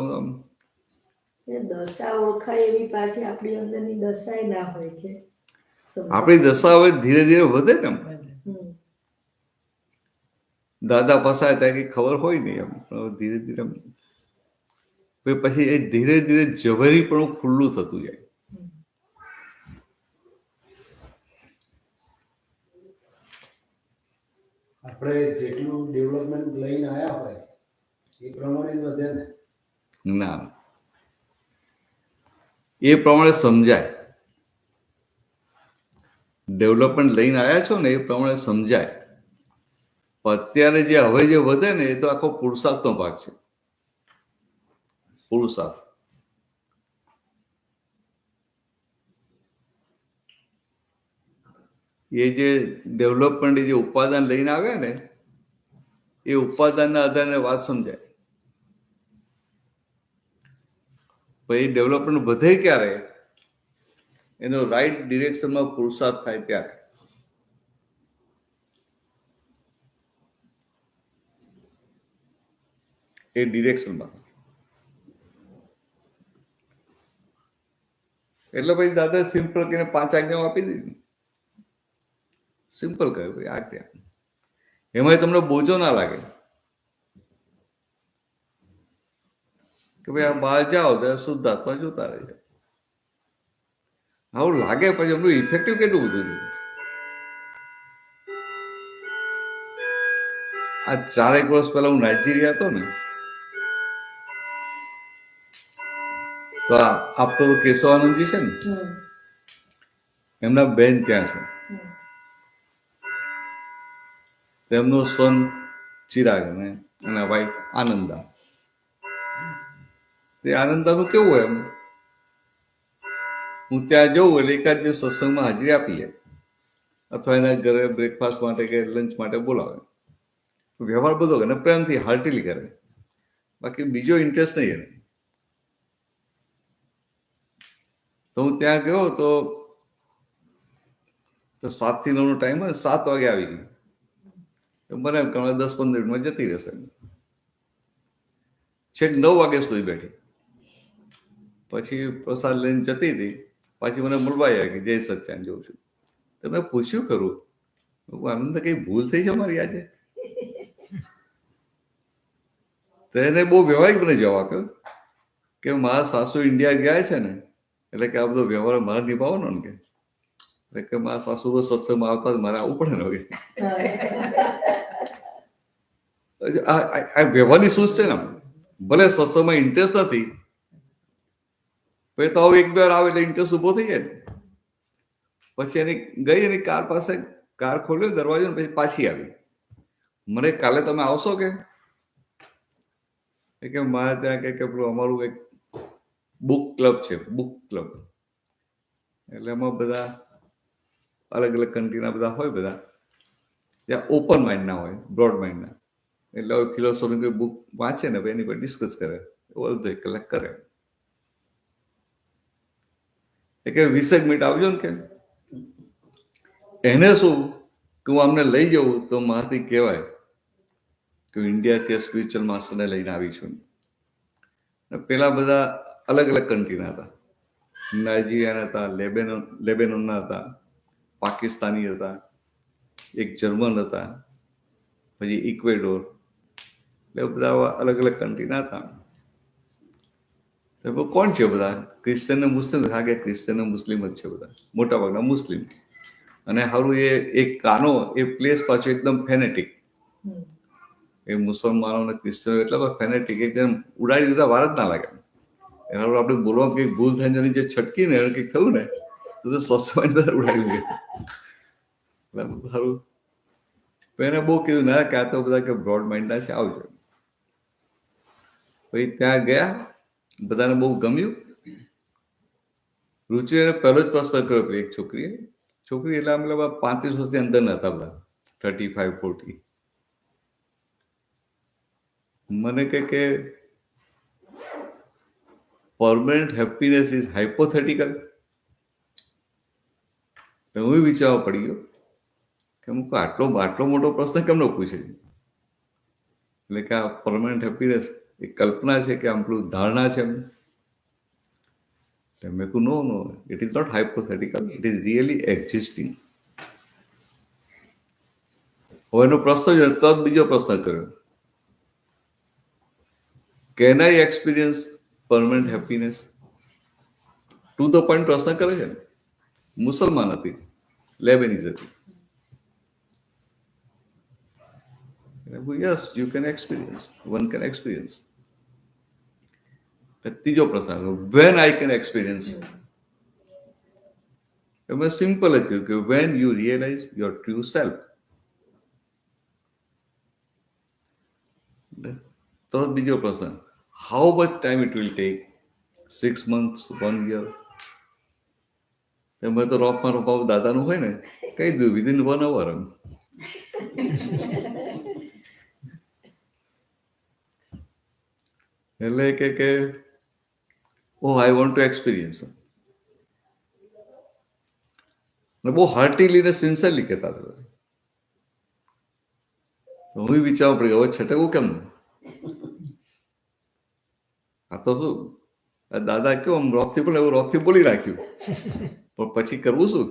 S4: દશા ઓળખાય એવી પાછી આપણી અંદરની દશા ના હોય કે
S2: આપણી દશા હવે ધીરે ધીરે વધે ને. દાદા પાસે ત્યાં કઈ ખબર હોય નહીં એમ, ધીરે ધીરે પછી એ ધીરે ધીરે ઝવેરી પણ ખુલ્લું થતું જાય.
S6: આપણે જેટલું ડેવલપમેન્ટ લઈને આવ્યા હોય એ પ્રમાણે જ વધે ને.
S2: ના, એ પ્રમાણે સમજાય. ડેવલપમેન્ટ લઈને આવ્યા છો ને એ પ્રમાણે સમજાય. પણ અત્યારે હવે જે વધે ને એ તો આખો પુરુષાર્થનો ભાગ છે. પુરુષાર્થ. એ જે ડેવલપમેન્ટ જે ઉપાદાન લઈને આવ્યા ને એ ઉપાદાનના આધારે વાત સમજાય. પણ એ ડેવલપમેન્ટ વધે ક્યારે? એનો રાઈટ ડિરેક્શનમાં પુરુષાર્થ થાય ત્યારે. એ ડિરેક્શનમાં. એટલે પછી દાદા સિમ્પલ કરીને 5 આજ્ઞાઓ આપી દીધી. સિમ્પલ કહ્યું ભાઈ આજ્ઞા. એમાં તમને બોજો ના લાગે કે ભાઈ આ બહાર જાઓ તો શુદ્ધાત્મા જોતા રહે. આવું લાગે પછી એમનું ઇફેક્ટિવ કેટલું બધું છે. આ 4 વર્ષ પહેલા હું નાઇજીરિયા હતો ને, તો આપ તો કેશવાનંદજી છે ને, એમના બેન ત્યાં છે. તેમનું સન ચિરાગ ને એના વાઈફ આનંદા. તે આનંદાનું કેવું હોય, એમ હું ત્યાં જઉં એટલે એકાદ દિવસ સત્સંગમાં હાજરી આપીએ અથવા એના ઘરે બ્રેકફાસ્ટ માટે કે લંચ માટે બોલાવે. વ્યવહાર બધો કરે, પ્રેમથી હાર્ટીલી કરે, બાકી બીજો ઇન્ટરેસ્ટ નહીં એને. તો હું ત્યાં ગયો તો 7 થી 9 નો ટાઈમ હોય, 7 વાગે આવી ગઈ. મને એમ કે 10-15 મિનિટમાં જતી રહેશે. છેક 9 વાગ્યા સુધી બેઠી. પછી પ્રસાદ લઈને જતી હતી. પાછી મને મળવા આવ્યા કે જય સચ્ચાન જોઉં છું. તો મેં પૂછ્યું ખરું, આનંદ કઈ ભૂલ થઈ છે મારી આજે? તો એને બહુ વ્યવહારિક મને જવાબ આપ્યો કે મારા સાસુ ઇન્ડિયા ગયા છે ને, એટલે કે આ બધો વ્યવહાર મારે નિભાવવાનો ને, એટલે કે મારા સાસુ સત્સંગમાં આવતા મારે આવવું પડે ને. આ વ્યવહારની સૂઝ છે ને. ભલે સત્સંગમાં ઇન્ટરેસ્ટ નથી, પછી તો 1-2 વાર આવે એટલે ઇન્ટરેસ્ટ ઉભો થઈ જાય. પછી એની ગઈ એની કાર પાસે, કાર ખોલ્યો દરવાજો, પછી પાછી આવી. મને કાલે તમે આવશો કે મારે ત્યાં કે પેલું અમારું એક બુક ક્લબ છે, બુક ક્લબ. એટલે એમાં બધા અલગ અલગ કન્ટ્રીના બધા હોય, બધા ત્યાં ઓપન માઇન્ડના હોય, બ્રોડ માઇન્ડના. એટલે ફિલોસોફી કોઈ બુક વાંચે ને એની પર ડિસ્કસ કરે, અડધો 1 કલાક કરે. એ કે 20 મિનિટ આવજો ને. કે એને શું કે હું અમને લઈ જવું તો મારાથી કહેવાય કે ઇન્ડિયાથી સ્પિરિચ્યુઅલ માસ્ટરને લઈને આવી છું. પેલા બધા અલગ અલગ કન્ટ્રીના હતા. નાઇજીરિયાના હતા, લેબેનોનના હતા, પાકિસ્તાની હતા, એક જર્મન હતા, પછી ઇક્વેડોર. એટલે બધા અલગ અલગ કન્ટ્રીના હતા. કોણ છે બધા? ક્રિશ્ચિયન ને મુસ્લિમ. હા કે ક્રિશ્ચિયન ને મુસ્લિમ જ છે બધા, મોટા ભાગના મુસ્લિમ. અને સારું એ એક કાનો એ પ્લેસ પાછું એકદમ ફેનેટિક. એ મુસલમાનો અને ક્રિશ્ચિયનો એટલા ફેનેટિક, એકદમ ઉડાડી દીધા, વાર જ ના લાગે. એના આપણે બોલવામાં કંઈક ભૂલ થાય ને જે છટકી ને કંઈક થયું ને તો સત્સંગ ઉડાડી દે. સારું એને બહુ કીધું ના કે આ તો બધા કે બ્રોડ માઇન્ડના છે, આવજો. પછી ત્યાં ગયા, બધાને બહુ ગમ્યું. રુચિને પહેલો જ પ્રશ્ન કર્યો એક છોકરી એટલે આમ 35 વર્ષની અંદર ના હતા, બધા 35-40. મને કે પરમનન્ટ હેપીનેસ ઇઝ હાઇપોથેટિકલ. હું વિચારવા પડી ગયો કે હું આટલો મોટો પ્રશ્ન કેમનો પૂછે. એટલે કે આ પરમનન્ટ હેપીનેસ એ કલ્પના છે કે આમ પેલું ધારણા છે? મેં કહ્યું no, it is not hypothetical, it is really existing. હવે એનો પ્રશ્ન જ તરત બીજો પ્રશ્ન કર્યો, can I experience permanent happiness? To the point પ્રશ્ન કરે છે. મુસલમાન હતી, લેબેનીઝ હતી. Yes you can experience, one can experience. ત્રીજો પ્રસંગ, વેન આઈ કેન એક્સપિરિયન્સ. એમાં સિમ્પલ જ થયું કે when you realise your true self. તો બીજો પ્રશ્ન, how much time it will take? 6 months, 1 year? એમાં તો રોપમાં રોપાવ દાદાનું હોય ને, કહી દઉં વિધિન 1 hour. એટલે કે ઓ આઈ વોન્ટ ટુ એક્સપિરિયન્સ. બહુ હાર્ટીલી ને સિન્સિયરલી કહેતા હતા. હું વિચારવું પડે હવે છટકવું કેમ? આ તો શું દાદા કેવું આમ રોકથી બોલે એવું રોકથી બોલી નાખ્યું, પણ પછી કરવું શું?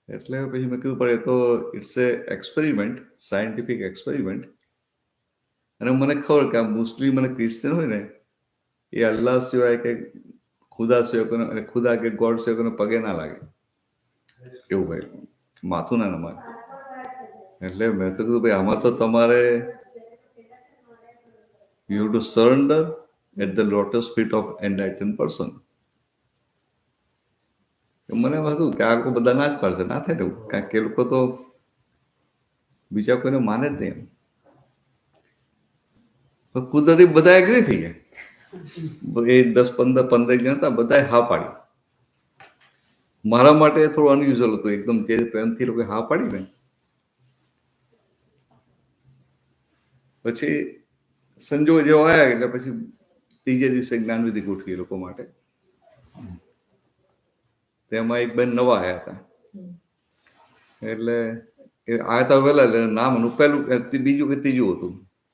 S2: એટલે પછી મેં કીધું પડે તો it's a experiment, scientific experiment. અને મને ખબર કે આ મુસ્લિમ અને ક્રિશ્ચિયન હોય ને એ અલ્લાહ સિવાય કે ખુદા સિવાય ખુદા કે ગોડ સિવાય કોઈને પગે ના લાગે એવું ભાઈ, માથું ના નમાય. એટલે મેં તો કીધું ભાઈ આમાં તો તમારે you have to surrender at the lotus feet of enlighten person. મને હતું કે આ લોકો બધા ના જ પાડશે, ના થાય ને, કારણ કે એ લોકો તો બીજા કોઈને માને જ નહીં. કુદરતી બધા એગ્રી થઈ ગયા. એ 10-15 જણ હતા, બધા હા પાડી. મારા માટે થોડું અનયુઝ્યુઅલ હતું, એકદમ જે પ્રેમથી લોકો હા પાડી ને. પછી સંજોગ જેવો આવ્યા એટલે પછી ત્રીજે દિવસે જ્ઞાનવિધિ ગોઠવી એ લોકો માટે. તેમાં એક બેન નવા આવ્યા હતા, એટલે એ આવ્યા હતા વહેલા, એટલે નામ પહેલું બીજું કે ત્રીજું હતું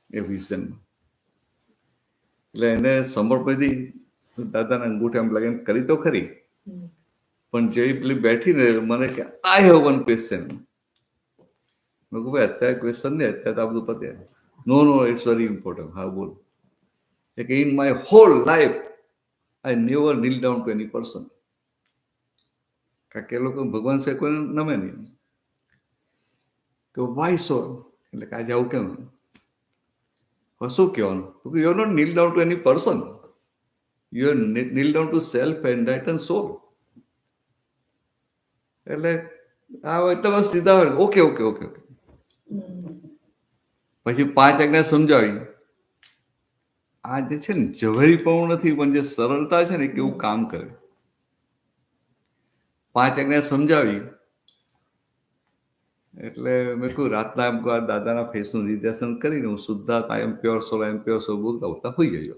S2: એ વિઝનમાં. એટલે એને સમર્પિત દાદાના અંગૂઠે આમ લાગે કરી તો ખરી, પણ જે પેલી બેઠી ને મને કે આઈ હેવ વન ક્વેશ્ચન. મેં કહું ભાઈ અત્યારે ક્વેશ્ચન નહીં, અત્યારે તો આ બધું પતે. No no it's very important. હા બોલ. કે in my whole life I never kneel down to any person. કારણ કે એ લોકો ભગવાન છે કોઈને નમે નહીં. કે વાય સો? એટલે કે આજે આવું કેમ? શું કહેવાનું? You are not kneel down to any person, you are kneel down to self enlighten soul. એટલે આ એટલે સીધા હોય ઓકે ઓકે ઓકે ઓકે. પછી 5 આજ્ઞા સમજાવી. આ જે છે ને ઝવેરીપણું નથી, પણ જે સરળતા છે ને કેવું કામ કરે. 5 આજ્ઞા સમજાવી એટલે મેં કહ્યું રાતના એમ કહું દાદાના ફેસનું નિદર્શન કરીને હું શુદ્ધાત્મા આઈ એમ પ્યોર સોલ બોલતા બોલતા હોઈ ગયો.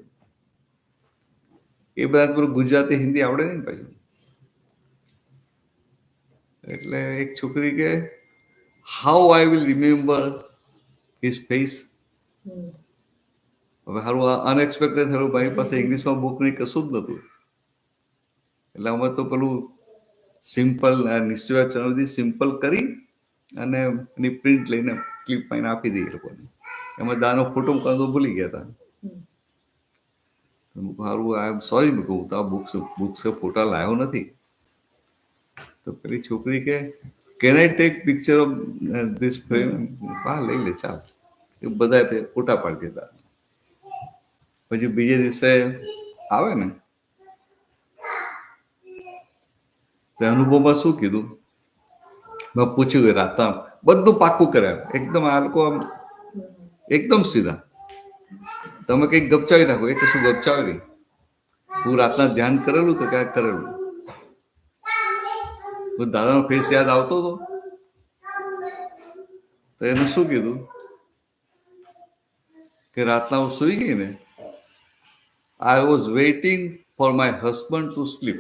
S2: એ બધા થોડું ગુજરાતી હિન્દી આવડે નહીં ને પાછું. એટલે એક છોકરી કે how I will remember his face. હવે સારું અનએક્સપેક્ટેડ થયું, મારી પાસે ઇંગ્લિશમાં બુક નહીં, કશું જ નહોતું. એટલે અમે તો પેલું સિમ્પલ નિશ્ચય ચરણથી સિમ્પલ કરી અને એની પ્રિન્ટ લઈને ક્લિપ પાઈને આપી દઈએ લોકોને. એમાં દાનો ફોટો મૂકવાનો ભૂલી ગયા હતા. સારું આઈ એમ સોરી, મેં કહું તો આ બુક્સ ફોટા લાવ્યો નથી. તો પેલી છોકરી કે can I take picture of this frame? હા લઈ લે ચાલ. એ બધા ફોટા પાડી દીધા. પછી બીજે દિવસે આવે ને તો અનુભવમાં શું કીધું, મેં પૂછ્યું કે રાતના બધું પાકું કર્યા એકદમ. આ લોકો એકદમ સીધા, તમે કંઈક ગપચાવી નાખો, એ કશું ગપચાવે નહીં. હું રાતના ધ્યાન કરેલું તો ક્યાંક કરેલું. દાદાનો ફેસ યાદ આવતો હતો તો એને શું કીધું કે રાતના હું સુઈ ગઈ ને, I was waiting for my husband to sleep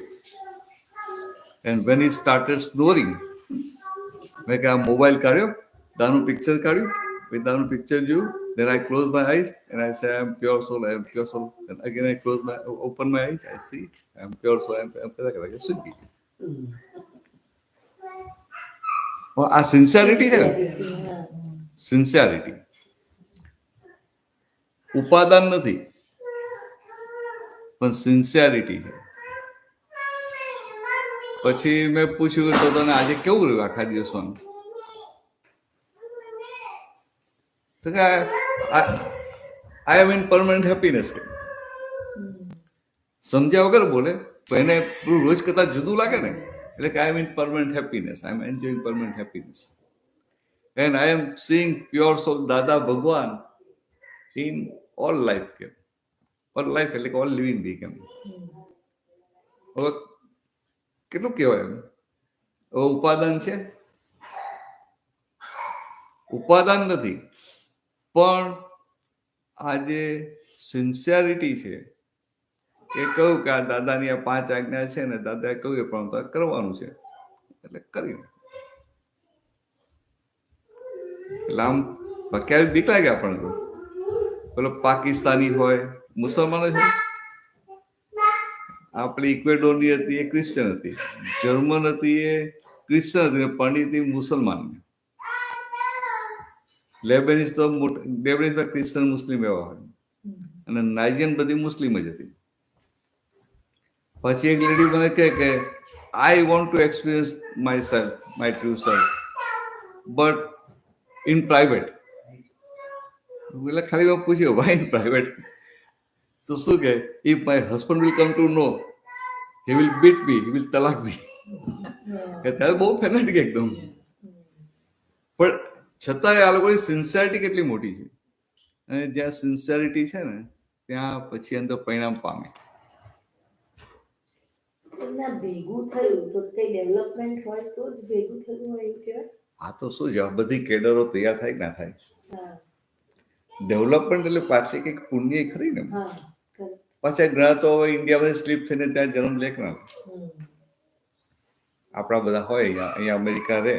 S2: and when he started snoring, મેં કે આ મોબાઈલ કાઢ્યો, દાનું પિક્ચર કાઢ્યું, પછી દાનું પિક્ચર જોયું, then I close my eyes and I say I am pure soul, I am pure soul. Then again I open my eyes, I see I am pure soul, I am સુઈ ગઈ. આ sincerity છે ને, sincerity, ઉપાદાન નથી પણ sincerity છે. પછી મેં પૂછ્યું તો તને આજે કેવું રહ્યું આખા દિવસમાં? તો કે I am in permanent happiness. સમજ્યા વગર બોલે તો એને પેલું રોજ કરતા જુદું લાગે ને, એટલે કે I am in permanent happiness, I am enjoying permanent happiness and I am seeing pure soul Dada Bhagwan in all life. કેમ ઓલ લાઈફ એટલે કે ઓલ લિવિંગ બી. કેમ હવે કેટલું કહેવાય એમ, હવે ઉપાદાન છે, ઉપાદાન નથી, પણ આ જે સિન્સિયરિટી છે એ કહ્યું કે આ દાદાની આ 5 આજ્ઞા છે ને, દાદાએ કહ્યું એ પણ કરવાનું છે એટલે કરી. એટલે આમ ક્યારેક બીક લાગે આપણને. પેલો પાકિસ્તાની હોય, મુસલમાનો છે, આપણી ઇક્વેડોરની હતી એ ક્રિશ્ચન હતી, જર્મન હતી એ ક્રિશ્ચન હતી, પરણીતી મુસલમાન. લેબેનિઝ તો લેબેનિઝમાં ક્રિશ્ચન મુસ્લિમ એવા હોય, અને નાઇજીરિયન બધી મુસ્લિમ જ હતી. પછી એક લેડી મને કહે કે I want to experience my self, my true self, but in private. એટલે ખાલી મેં પૂછ્યું વાય ઇન પ્રાઇવેટ? તો શું કે if my husband will come to know he will beat me, he will તલાક મી. ત્યારે બહુ ફેનાટિક એકદમ. પણ છતાંય આ લોકોની સિન્સિયરિટી કેટલી મોટી છે, અને જ્યાં સિન્સિયરિટી છે ને ત્યાં પછી અંદર પરિણામ પામે.
S4: એમના ભેગું થયું તો કઈ ડેવલપમેન્ટ હોય તો જ ભેગું થયું હોય એવું કહેવાય.
S2: આ તો શું છે, આ બધી કેડરો તૈયાર થાય કે ના થાય.
S4: હા
S2: ડેવલપમેન્ટ એટલે પાછી કંઈક પુણ્ય ખરી ને.
S4: હા correct.
S2: પાછા ઘણા તો હવે ઇન્ડિયામાં સ્લીપ થઈને ત્યાં જન્મ લે ના. આપણા બધા હોય અહીંયા અમેરિકા રહે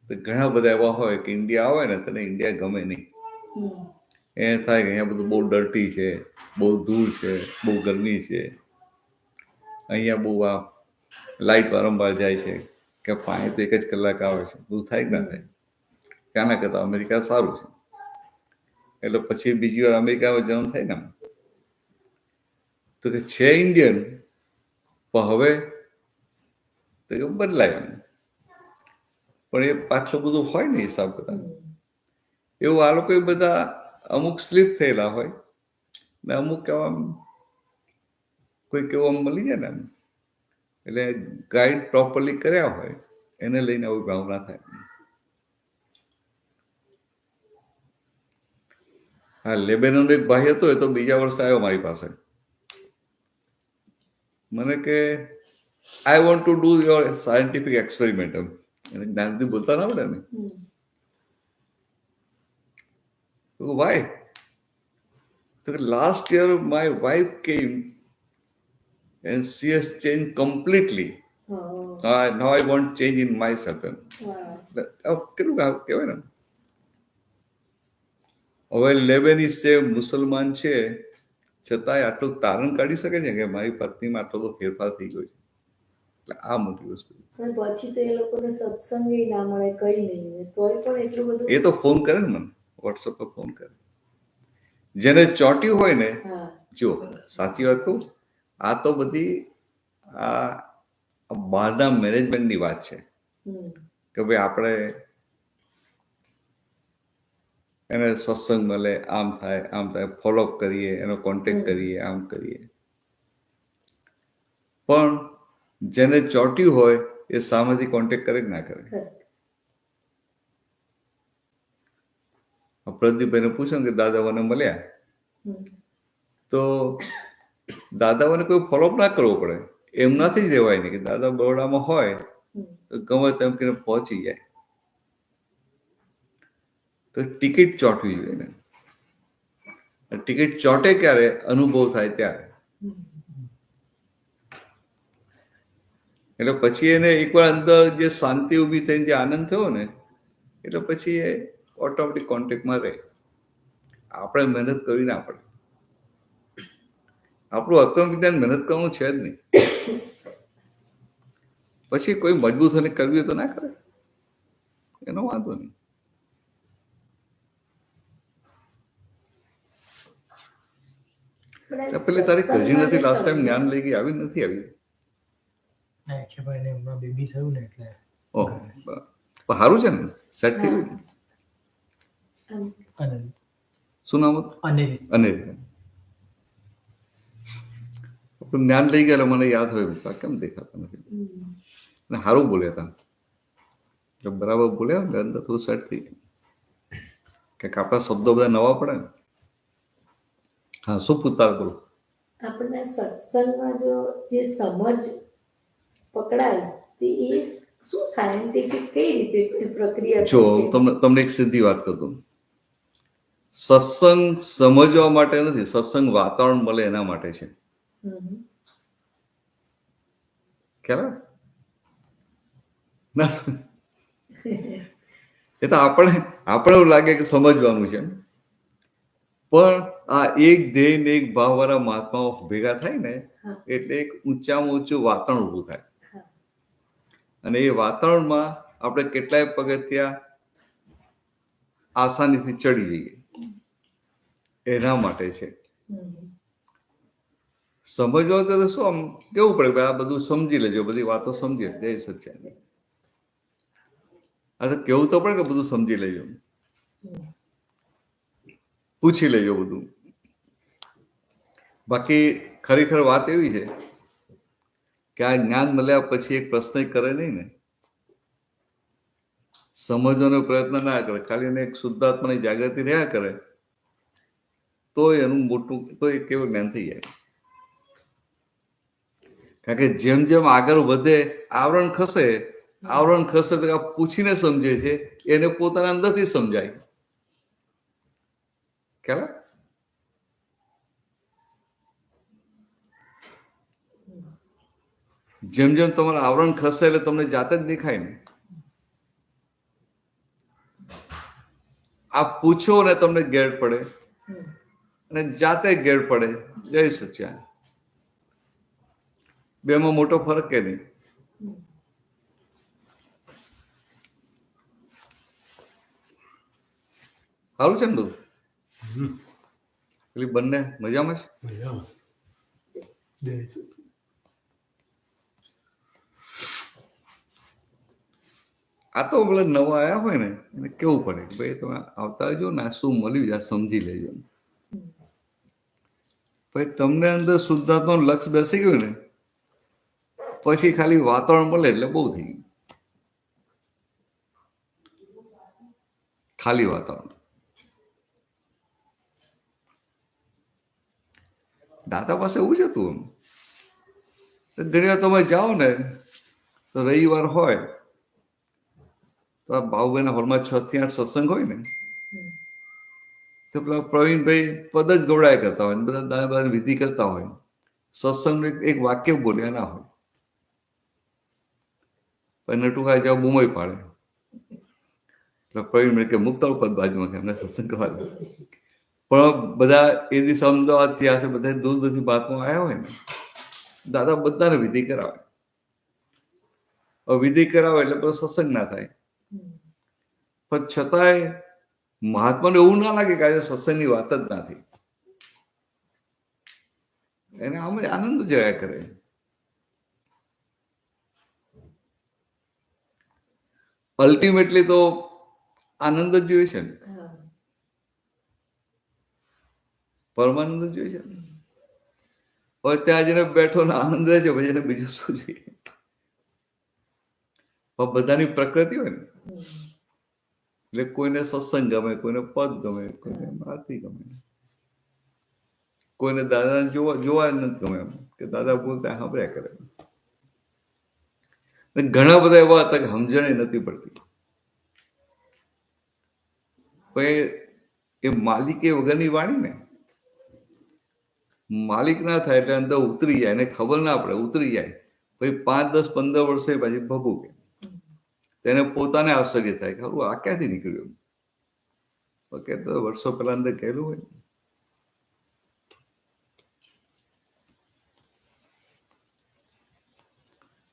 S2: તો ઘણા બધા એવા હોય કે ઇન્ડિયા આવે ને તને ઇન્ડિયા ગમે નહીં. એ થાય કે અહીંયા બધું બહુ ડર્ટી છે, બહુ ધૂળ છે, બહુ ગરમી છે, અહીંયા બહુ આ લાઇટ વારંવાર જાય છે, કે પાણી તો 1 જ કલાક આવે છે, બધું થાય કે ના થાય. ત્યાંના કરતા અમેરિકા સારું છે. એટલે પછી બીજી વાર અમેરિકામાં જન્મ થાય ને તો કે છે ઇન્ડિયન, પણ હવે તો કે બદલાય એમ. પણ એ પાછું બધું હોય ને હિસાબ કરતા એવું આ લોકો બધા અમુક સ્લીપ થયેલા હોય ને અમુક એવા કોઈક એવો મળી જાય ને એમ, એટલે ગાઈડ પ્રોપરલી કર્યા હોય એને લઈને આવું ભાવના થાય. હા, લેબેનોનનો એક ભાઈ હતો, એ તો બીજા વર્ષે આવ્યો મારી પાસે. મને કે I want to do your scientific experiment. એને જ્ઞાનથી બોલતા ના આવડે ને. વાય? તો લાસ્ટ યર માય વાઇફ કેમ and she has changed completely. Now I want change in myself. કેટલું કહેવાય ને. હવે લેબેનીઝ છે, મુસલમાન છે, છતાંય આટલું તારણ કાઢી શકે છે કે મારી પત્નીમાં આટલો બધો ફેરફાર થઈ ગયો છે. એટલે આ મોટી વસ્તુ.
S4: પછી તો એ લોકોને સત્સંગ ના મળે, કઈ નહીં, તોય પણ એટલું બધું.
S2: એ તો ફોન કરે ને મને, વોટ્સએપ પર ફોન કરે. જેને ચોટ્યું હોય ને, જો સાચી વાત કહું, આ તો બધી આ બહારના મેનેજમેન્ટની વાત છે કે ભાઈ આપણે એને સત્સંગ મળે, આમ થાય, ફોલોઅપ કરીએ, એનો કોન્ટેક્ટ કરીએ, આમ કરીએ. પણ જેને ચોટ્યું હોય એ સામેથી કોન્ટેક્ટ કરે કે ના કરે. પ્રદીપભાઈને પૂછો કે દાદા મને મળ્યા, તો દાદાઓને કોઈ ફોલોઅપ ના કરવો પડે, એમનાથી જ રહેવાય નહીં. કે દાદા બરોડામાં હોય તો ગમે તેમ કરીને પહોંચી જાય. તો ટિકિટ ચોંટવી જોઈએ ને. ટિકિટ ચોંટે ક્યારે? અનુભવ થાય ત્યારે. એટલે પછી એને એકવાર અંદર જે શાંતિ ઊભી થઈને જે આનંદ થયો ને, એટલે પછી એ ઓટોમેટિક કોન્ટેક્ટમાં રહે. આપણે મહેનત કરવી ના પડે. આપણું આત્મવિજ્ઞાન મહેનત કરવાનું છે જ નહીં. પછી કોઈ મજબૂત થઈને કરવી હોય તો ના કરે, એનો વાંધો નહીં. પેલી તારી કઝિન હતી લાસ્ટ ટાઈમ જ્ઞાન લઈ ગઈ, આવી નથી આવી?
S1: એમના બેબી થયું ને એટલે.
S2: ઓહ, સારું છે ને, સેટ થઈ ગયું.
S1: અને
S2: શું નામ હતું?
S1: અને
S2: અનેરી. આપણું જ્ઞાન લઈ ગયા એટલે મને યાદ રહ્યું આ કેમ દેખાતા નથી. અને સારું બોલ્યા હતા, એટલે બરાબર બોલ્યા ને અંદર થોડું સેટ થઈ ગયું. કંઈક આપણા શબ્દો બધા નવા પડે ને. હા, શું પૂછતા હતા? બોલો.
S4: આપણને સત્સંગમાં જો જે સમજ પકડાય તે એ શું સાયન્ટિફિક કઈ રીતે પ્રક્રિયા
S2: જો
S4: થાય છે?
S2: તમને એક સીધી વાત કરું, સત્સંગ સમજવા માટે નથી, સત્સંગ વાતાવરણ મળે એના માટે છે.
S4: હમ.
S2: ખ્યાલ આવે? ના, એ તો આપણે એવું લાગે કે સમજવાનું છે, પણ આ એક ધ્યેય ને એક ભાવ વાળા મહાત્માઓ ભેગા થાય ને
S4: હા.
S2: એટલે એક ઊંચામાં ઊંચું વાતાવરણ ઊભું થાય.
S4: હા.
S2: અને એ વાતાવરણમાં આપણે કેટલાય પગથિયા આસાનીથી ચડી જઈએ, એના માટે છે.
S4: હમ.
S2: સમજવા તો શું આમ કેવું પડે કે આ બધું સમજી લેજો, બધી વાતો સમજી જય સચ્ચાઈ. આ તો કેવું તો પડે કે બધું સમજી લેજો, પૂછી લેજો બધું. બાકી ખરેખર વાત એવી છે કે આ જ્ઞાન મળ્યા પછી એક પ્રશ્ન કરે નહીં ને, સમજવાનો પ્રયત્ન ના કરે, ખાલી એને એક શુદ્ધાત્માની જાગૃતિ રહ્યા કરે, તો એનું મોટું તો એક કેવું જ્ઞાન થઈ જાય. કારણ કે જેમ જેમ આગળ વધે આવરણ ખસે તો આ પૂછીને સમજે છે, એને પોતાના અંદરથી સમજાય. ખ્યાલ? જેમ જેમ તમારું આવરણ ખસે એટલે તમને જાતે જ દેખાય ને. આપ પૂછો ને તમને ગેર પડે, અને જાતે ગેર પડે. જય સચ્ચાઈ. બેમાં મોટો ફરક કે નહીં? સારું છે ને બધું? પેલી બંને મજામાં છે? આ તો પેલા નવા આવ્યા હોય ને એને કેવું પડે કે ભાઈ તમે આવતા રહેજો ને, શું મળ્યું આ સમજી લેજો. પછી તમને અંદર શુદ્ધાત્માનું લક્ષ બેસી ગયું ને, પછી ખાલી વાતાવરણ મળે એટલે બહુ થઈ ગયું. ખાલી વાતાવરણ. દાદા પાસે એવું જ હતું. એમ ઘણી વાર તમે જાઓ ને તો રવિવાર હોય તો આ બાબુભાઈના હોલમાં 6 થી 8 સત્સંગ હોય ને, તો પેલા પ્રવીણભાઈ પદ જ ગવડાયા કરતા હોય, બધા દાદા વિધિ કરતા હોય, સત્સંગનું એક વાક્ય બોલ્યા ના હોય, પણ નટુકા જાવ બૂમોય પાડે. એટલે પ્રવીણભાઈ કે મુક્તાળ પદ બાજુમાં કે અમને સત્સંગ કરવા દે. પણ બધા એ દિવસ અમદાવાદથી આ બધા દૂર દૂરથી બાતમાં આવ્યા હોય ને, દાદા બધાને વિધિ કરાવે. વિધિ કરાવે એટલે બધો સત્સંગ ના થાય. પણ છતાંય મહાત્માને એવું ના લાગે કે આજે સત્સંગની વાત જ ના થઈ. એને આમ જ આનંદ જ રહ્યા કરે. અલ્ટિમેટલી તો આનંદ જ જોઈએ છે ને, પરમાનંદ જ જોઈએ છે ને. હવે ત્યાં જઈને બેઠો ને આનંદ રહે છે, પછી એને બીજું શું જોઈએ? બધાની પ્રકૃતિ હોય ને, એટલે કોઈને સત્સંગ ગમે, કોઈને પદ ગમે, કોઈને આરતી ગમે, કોઈને દાદાને જોવા નથી ગમે, એમ કે દાદા બોલતા સાંભળ્યા કરે. ઘણા બધા એવા હતા કે સમજણ નથી પડતી. એ માલિકે વગરની વાણી ને, માલિક ના થાય એટલે અંદર ઉતરી જાય, એને ખબર ના પડે, ઉતરી જાય. પછી 5, 10, 15 વર્ષે પછી ભભૂકે. તેને પોતાને આશ્ચર્ય થાય કે આ ક્યાંથી નીકળ્યું? ઓકે, તો વર્ષો પહેલા અંદર કહેલું હોય.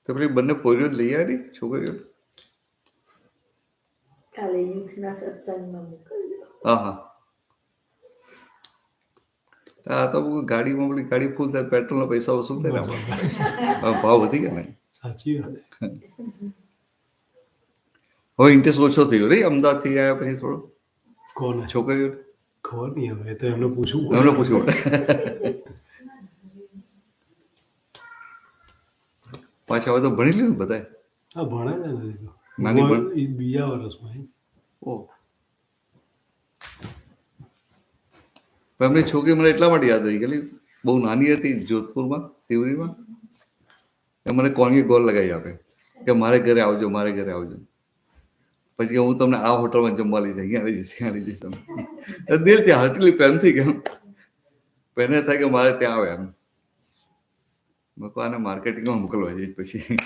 S2: તો પેલી બંને પોરીઓ લઈ આવી છોકરીઓ.
S4: કાલે યુથના સત્સંગમાં મોકલજો.
S2: હા. આ તો ગાડીમાં પેલી ગાડી ફૂલ થાય, પેટ્રોલના પૈસા વસૂલ થાય ને, ભાવ વધી ગયા ને.
S5: સાચી વાત.
S2: હવે ઇન્ટરેસ્ટ ઓછો થયો રે અમદાવાદથી આવ્યા પછી થોડો.
S6: કોને
S2: છોકરીઓ
S6: ખબર નહીં હવે તો એમને પૂછવું પડે.
S2: એમને પૂછવું પડે. પાછા હવે તો ભણી લીધું બધાએ.
S6: હા ભણે છે ને એ તો.
S2: નાની પણ?
S6: એ બીજા વર્ષમાં એ.
S2: ઓહ. પણ એમની છોકરી મને એટલા માટે યાદ રહી ગયેલી, બહુ નાની હતી, જોધપુરમાં, તિવરીમાં. એ મને કોની ગોળ લગાવી આપે કે મારે ઘરે આવજો, મારે ઘરે આવજો. પછી હું તમને આ હોટલમાં જમવા લઈ જાય, અહીંયા લઈ જઈશ, અહીંયા લઈ જઈશ. દિલથી હાર્ટલી પ્રેમથી કેમ પહેને થાય કે મારે ત્યાં આવે એમ. મેં કહું આને માર્કેટિંગમાં મોકલવા જઈશ પછી.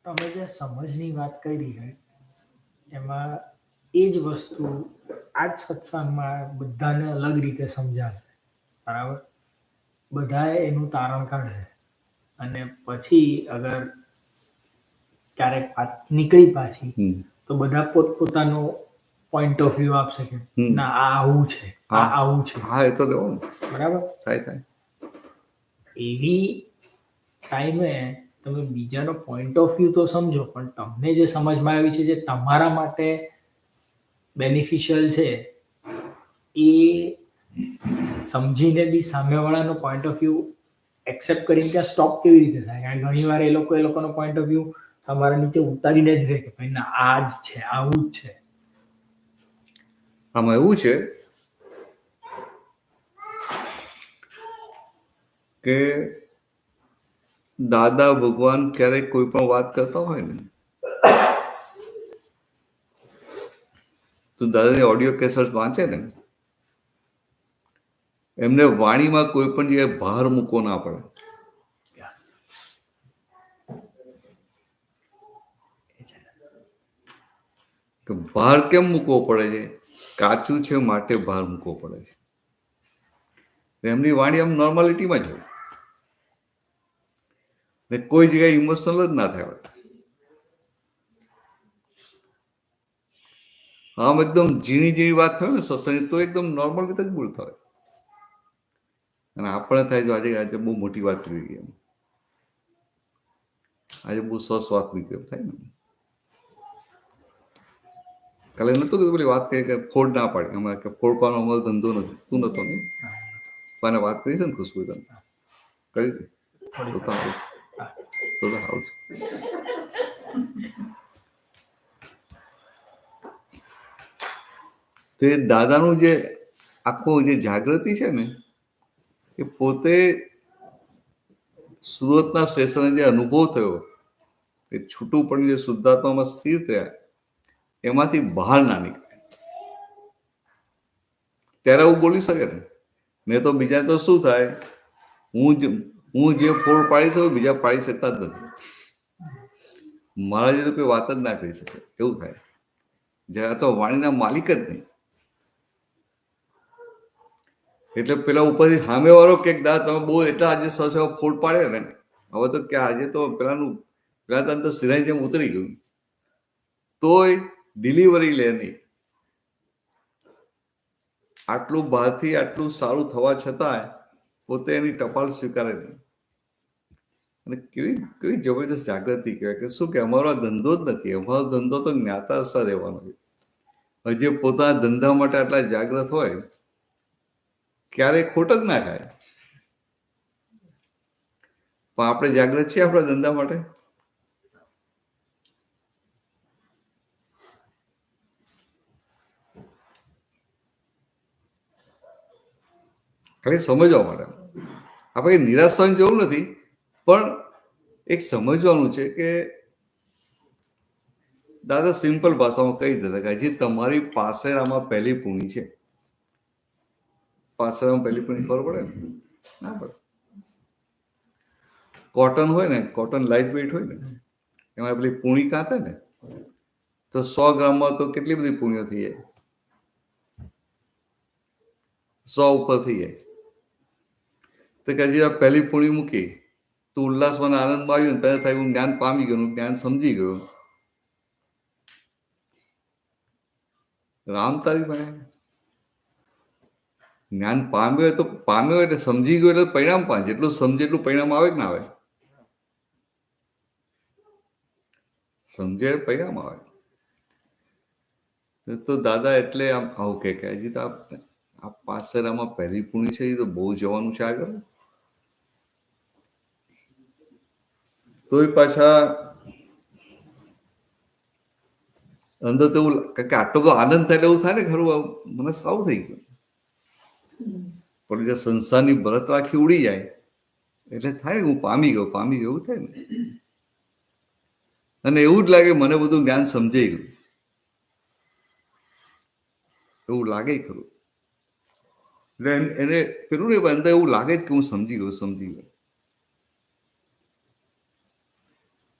S1: તમે જે સમજની વાત કરી હોય એમાં એ જ વસ્તુ આ જ સત્સંગમાં બધાને અલગ રીતે સમજાશે, બરાબર? બધાએ એનું તારણ કાઢશે અને પછી અગર ક્યારેક વાત નીકળી પાછી તો બધા પોતપોતાનો પોઈન્ટ ઓફ વ્યૂ આપશે કે ના આ આવું છે, આ આવું છે,
S2: હા એ તો લેવું
S1: બરાબર?
S2: થાય.
S1: એવી ટાઈમે તમે બીજાનો પોઈન્ટ ઓફ વ્યૂ તો સમજો, પણ તમને જે સમજમાં આવી છે જે તમારા માટે બેનિફિશિયલ છે એ સમજીને બી સામેવાળાનો પોઈન્ટ ઓફ વ્યૂ એક્સેપ્ટ કરીને ત્યાં સ્ટોપ કેવી રીતે થાય? કારણ કે ઘણીવાર એ લોકોનો પોઈન્ટ ઓફ વ્યૂ તમારા નીચે ઉતારીને જ રહે કે ભાઈ ના આ જ છે, આવું જ છે.
S2: આમાં એવું છે કે દાદા ભગવાન ક્યારેક કોઈ પણ વાત કરતા હોય ને તો દાદાની ઓડિયો કેસેટ વાંચે ને, એમને વાણીમાં કોઈ પણ જગ્યાએ ભાર મૂકવો ના પડે. કે ભાર કેમ મૂકવો પડે છે? કાચું છે માટે ભાર મૂકવો પડે છે. એમની વાણી આમ નોર્માલિટીમાં જ હોય ને કોઈ જગ્યાએ ઇમોશનલ જ ના થાય. આમ એકદમ ઝીણી ઝીણી વાત થાય ને સત્સંગ તો એકદમ નોર્મલ રીતે જ બોલતા હોય અને આપણે થાય જો આજે બહુ મોટી વાત કરી ગઈ, આજે બહુ સસ્વાત નીકળ્યો થાય ને. કાલે નતું કે પેલી વાત કહી કે ફોડ ના પાડી, અમારે કે ફોડ પાડવાનો અમારો ધંધો નથી. તું નતો ને પણ વાત કરી છે ને ખુશ્બુ તને કરી હતી તો સારું છે. તો એ દાદાનું જે આખું જે જાગૃતિ છે ને એ પોતે સુરતના સ્ટેશને જે અનુભવ થયો એ છૂટું પડી જે શુદ્ધાત્મામાં સ્થિર થયા એમાંથી બહાર ના નીકળે ત્યારે હું બોલી શકે ને. નહીં તો બીજા તો શું થાય, હું જે ફોડ પાડી શકું બીજા પાડી શકતા જ નથી. મારા જે તો કોઈ વાત જ ના કરી શકે એવું થાય. જરા તો વાણીના માલિક જ નહીં. એટલે પેલા ઉપરથી સામે વાળો કે દાદા તમે બહુ એટલા આજે સસેવા ફોડ પાડે ને, હવે તો કે આજે તો પેલા તો સિરાઈ જેમ ઉતરી ગયું તોય ડિલિવરી લે નહીં. આટલું બહારથી આટલું સારું થવા છતાં પોતે એની ટપાલ સ્વીકારે નહીં. અને કેવી કેવી જબરજસ્ત જાગૃતિ કહેવાય કે શું કે અમારો ધંધો જ નથી, અમારો ધંધો તો જ્ઞાતાસ્થા રહેવાનો છે. હજી પોતાના ધંધા માટે આટલા જાગૃત હોય ક્યારેય ખોટ જ ના ખાય. પણ આપણે જાગૃત છીએ આપણા ધંધા માટે? ખાલી સમજવા માટે. આપણે નિરાશ થવાની જરૂર નથી, પણ એક સમજવાનું છે કે દાદા સિમ્પલ ભાષામાં કહી દીધા કે હજી તમારી પાસેરામાં પહેલી પૂણી છે. પાસેરામાં પહેલી પૂણી ખબર પડે ને? ના પડે. કોટન હોય ને, કોટન લાઇટ વેઇટ હોય ને, એમાં પેલી પૂણી કાંતે ને તો 100 ગ્રામમાં તો કેટલી બધી પૂણીઓ થઈ જાય, 100 ઉપર થઈ જાય. તો કે હજી આ પહેલી પૂણી મૂકી તો ઉલ્લાસમાં આનંદમાં આવ્યું ને ત્યારે થાય હું જ્ઞાન પામી ગયું, જ્ઞાન સમજી ગયો. રામ તારી બને જ્ઞાન પામ્યો હોય તો પામ્યો એટલે સમજી ગયો એટલે પરિણામ પામે. જેટલું સમજે એટલું પરિણામ આવે કે ના આવે? સમજે પરિણામ આવે. તો દાદા એટલે આમ આવું કે હજી તો આ પાસરામાં પહેલી પૂર્ણી છે, એ તો બહુ જવાનું છે આગળ. તોય પાછા અંદર તો એવું કે આટલો બધો આનંદ થાય એટલે એવું થાય ને ખરું મને સારું થઈ ગયું. પણ જે સંસારની ભરત આખી ઉડી જાય એટલે થાય હું પામી ગયો એવું થાય ને. અને એવું જ લાગે મને બધું જ્ઞાન સમજાઈ ગયું એવું લાગે ખરું. એટલે એને પેલું ને અંદર એવું લાગે જ કે હું સમજી ગયો.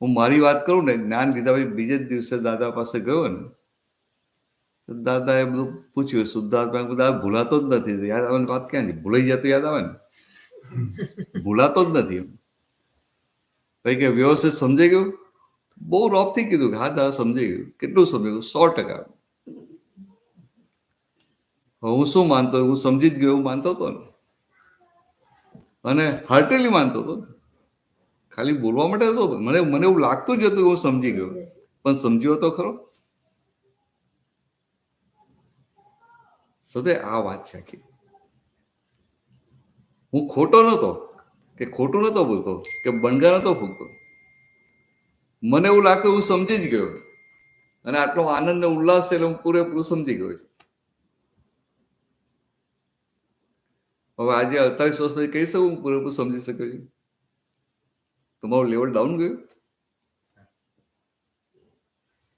S2: હું મારી વાત કરું ને, જ્ઞાન લીધા પછી બીજે જ દિવસે દાદા પાસે ગયો ને, તો દાદાએ બધું પૂછ્યું, શુદ્ધાત્મા બધા ભૂલાતો જ નથી. યાદ આવે વાત ક્યાં છે? ભૂલાઈ જાય તો યાદ આવે ને, ભૂલાતો જ નથી. પછી કે વ્યવસ્થિત સમજાઈ ગયું? બહુ રોપથી કીધું કે હા દાદા સમજાઈ ગયું. કેટલું સમજાઈ ગયું? 100%. હું શું માનતો, હું સમજી જ ગયો એવું માનતો હતો ને, અને હાર્ટેલી માનતો હતો. ખાલી બોલવા માટે હતો. મને એવું લાગતું જ હતું કે હું સમજી ગયો, પણ સમજ્યો તો ખરો. સદે આ વાત છે આખી. હું ખોટો નતો કે ખોટું નતો બોલતો કે બણગા નતો ફૂંકતો. મને એવું લાગતું હું સમજી જ ગયો, અને આટલો આનંદ ને ઉલ્લાસ છે એટલે હું પૂરેપૂરું સમજી ગયો. હવે આજે 48 વર્ષ પછી કહી શકું હું પૂરેપૂરું સમજી શક્યો છું? તમારું લેવલ ડાઉન ગયું